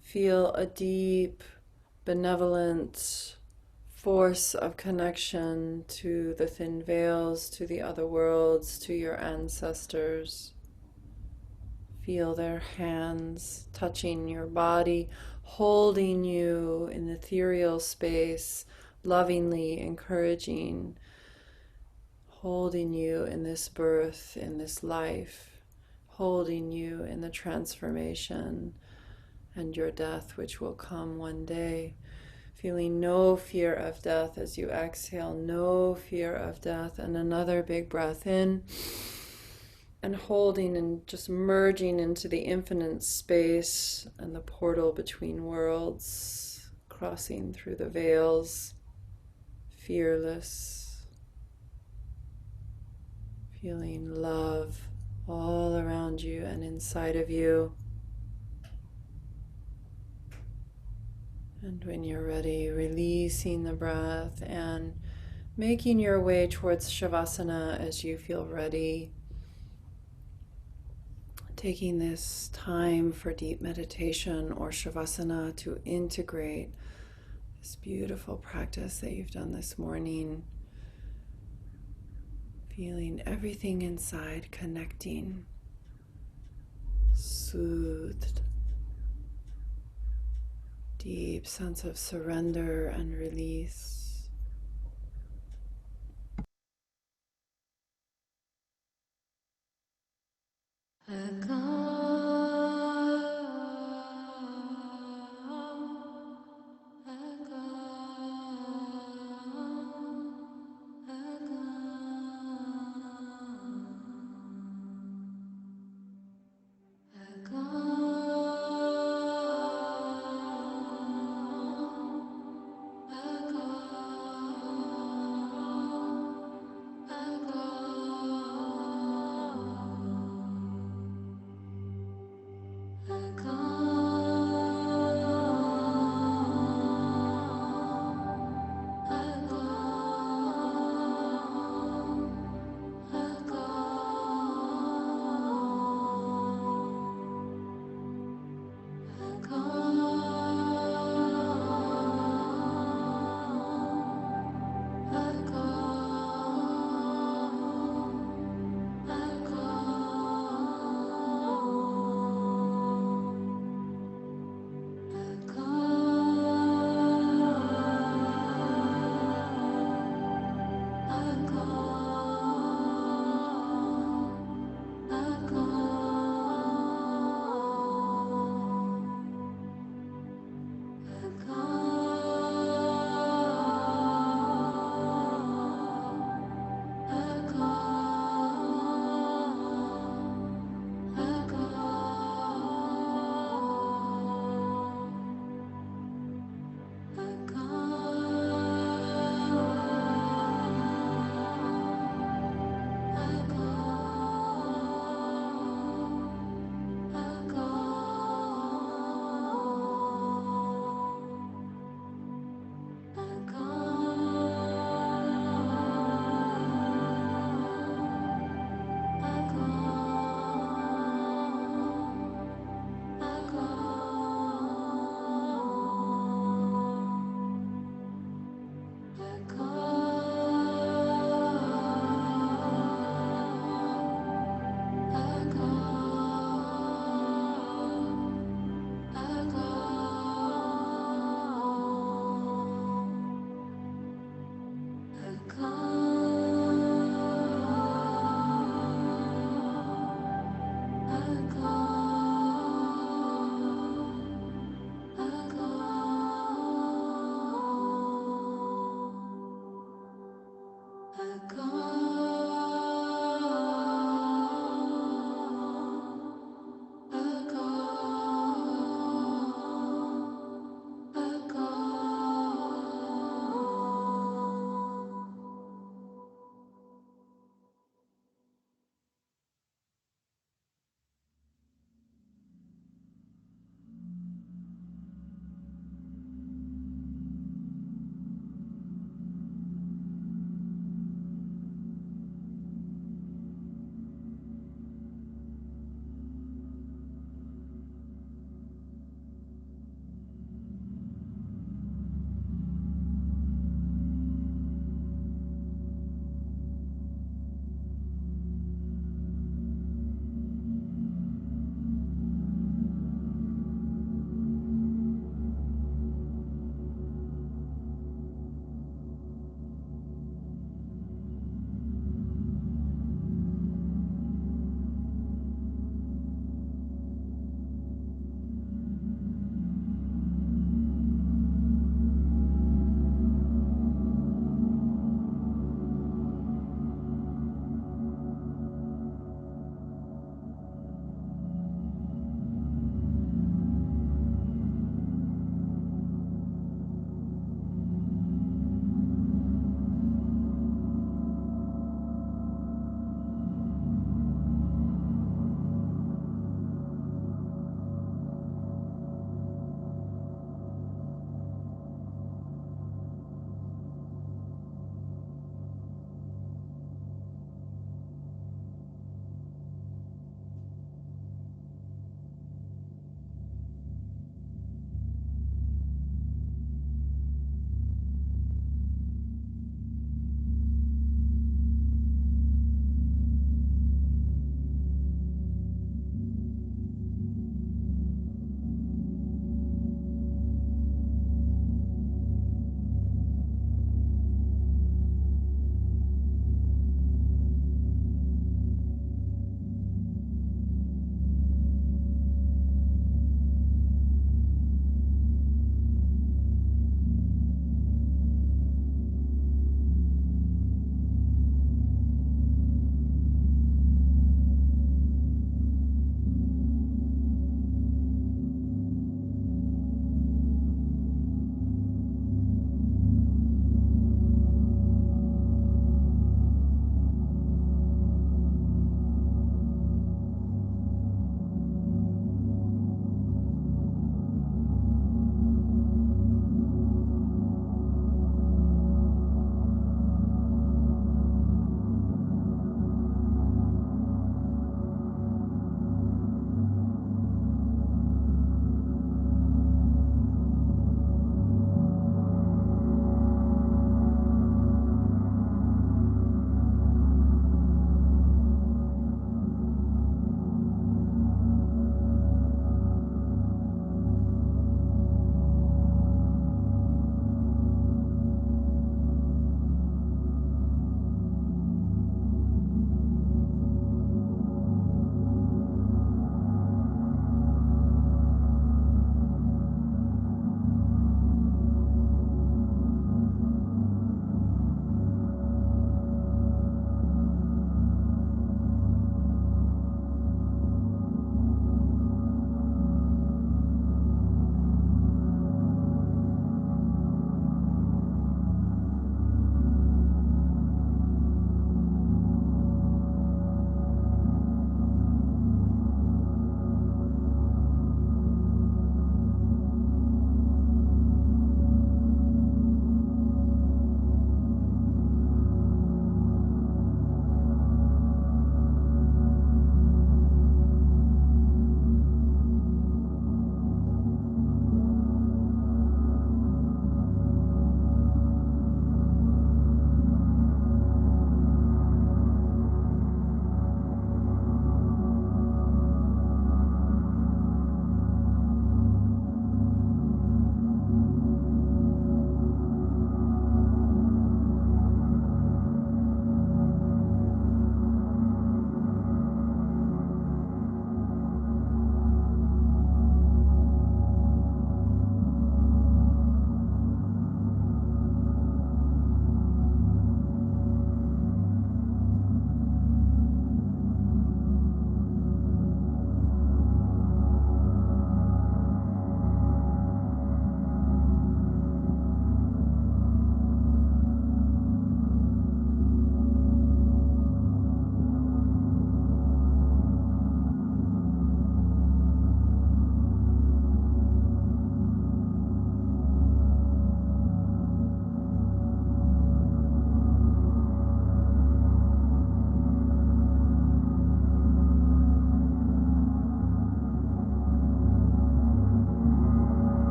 Feel a deep, benevolent force of connection to the thin veils, to the other worlds, to your ancestors. Feel their hands touching your body, holding you in ethereal space, lovingly encouraging, holding you in this birth, in this life, holding you in the transformation and your death, which will come one day. Feeling no fear of death as you exhale, no fear of death. And another big breath in. And holding and just merging into the infinite space and the portal between worlds, crossing through the veils, fearless, feeling love all around you and inside of you. And when you're ready, releasing the breath and making your way towards Shavasana as you feel ready. Taking this time for deep meditation or Shavasana to integrate this beautiful practice that you've done this morning. Feeling everything inside connecting, soothed. Deep sense of surrender and release.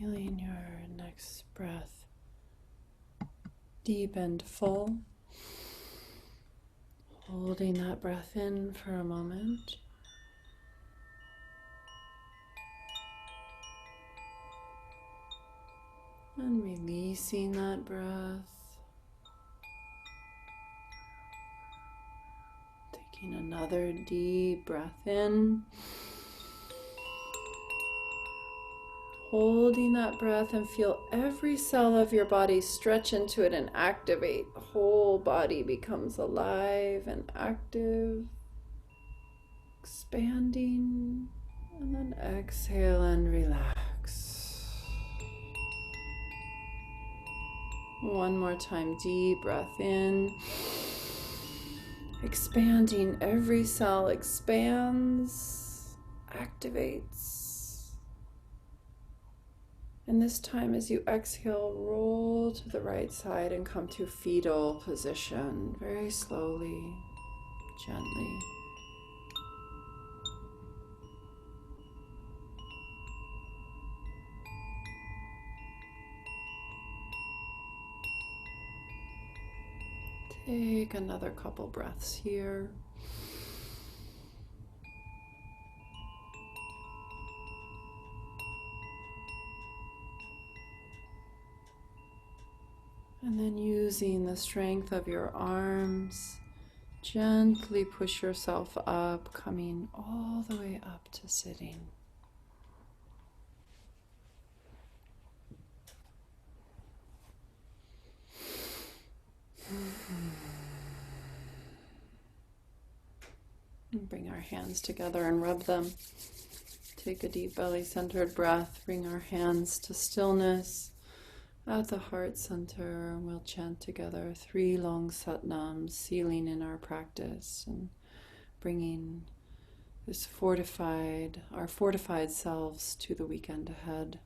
Feeling your next breath deep and full. Holding that breath in for a moment. And releasing that breath. Taking another deep breath in. Holding that breath and feel every cell of your body stretch into it and activate. The whole body becomes alive and active. Expanding. And then exhale and relax. One more time, deep breath in. Expanding, every cell expands, activates. And this time as you exhale, roll to the right side and come to fetal position, very slowly, gently. Take another couple breaths here. And then using the strength of your arms, gently push yourself up, coming all the way up to sitting. And bring our hands together and rub them. Take a deep belly-centered breath. Bring our hands to stillness at the heart center. We'll chant together 3 long satnams, sealing in our practice and bringing this our fortified selves to the weekend ahead.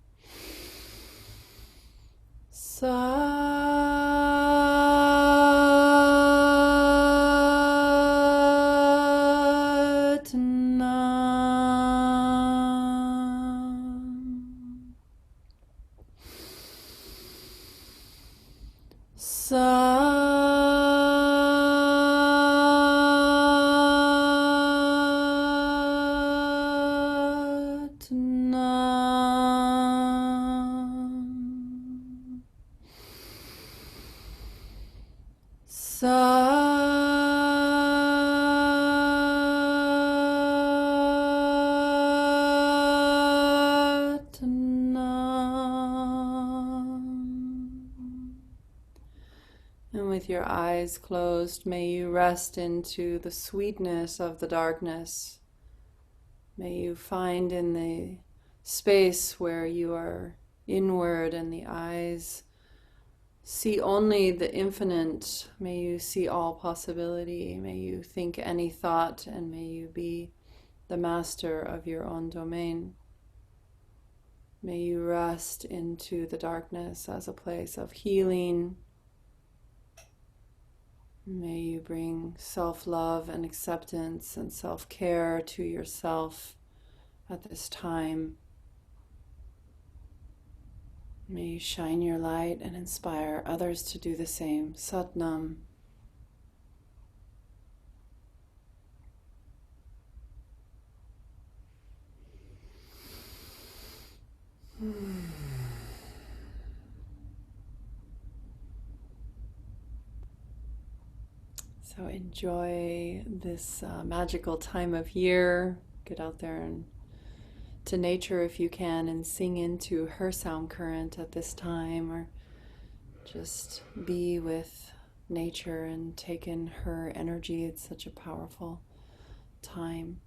And with your eyes closed, may you rest into the sweetness of the darkness. May you find in the space where you are inward and the eyes see only the infinite. May you see all possibility. May you think any thought, and may you be the master of your own domain. May you rest into the darkness as a place of healing. May you bring self-love and acceptance and self-care to yourself at this time. May you shine your light and inspire others to do the same. Satnam. So enjoy this magical time of year. Get out there and to nature if you can, and sing into her sound current at this time, or just be with nature and take in her energy. It's such a powerful time.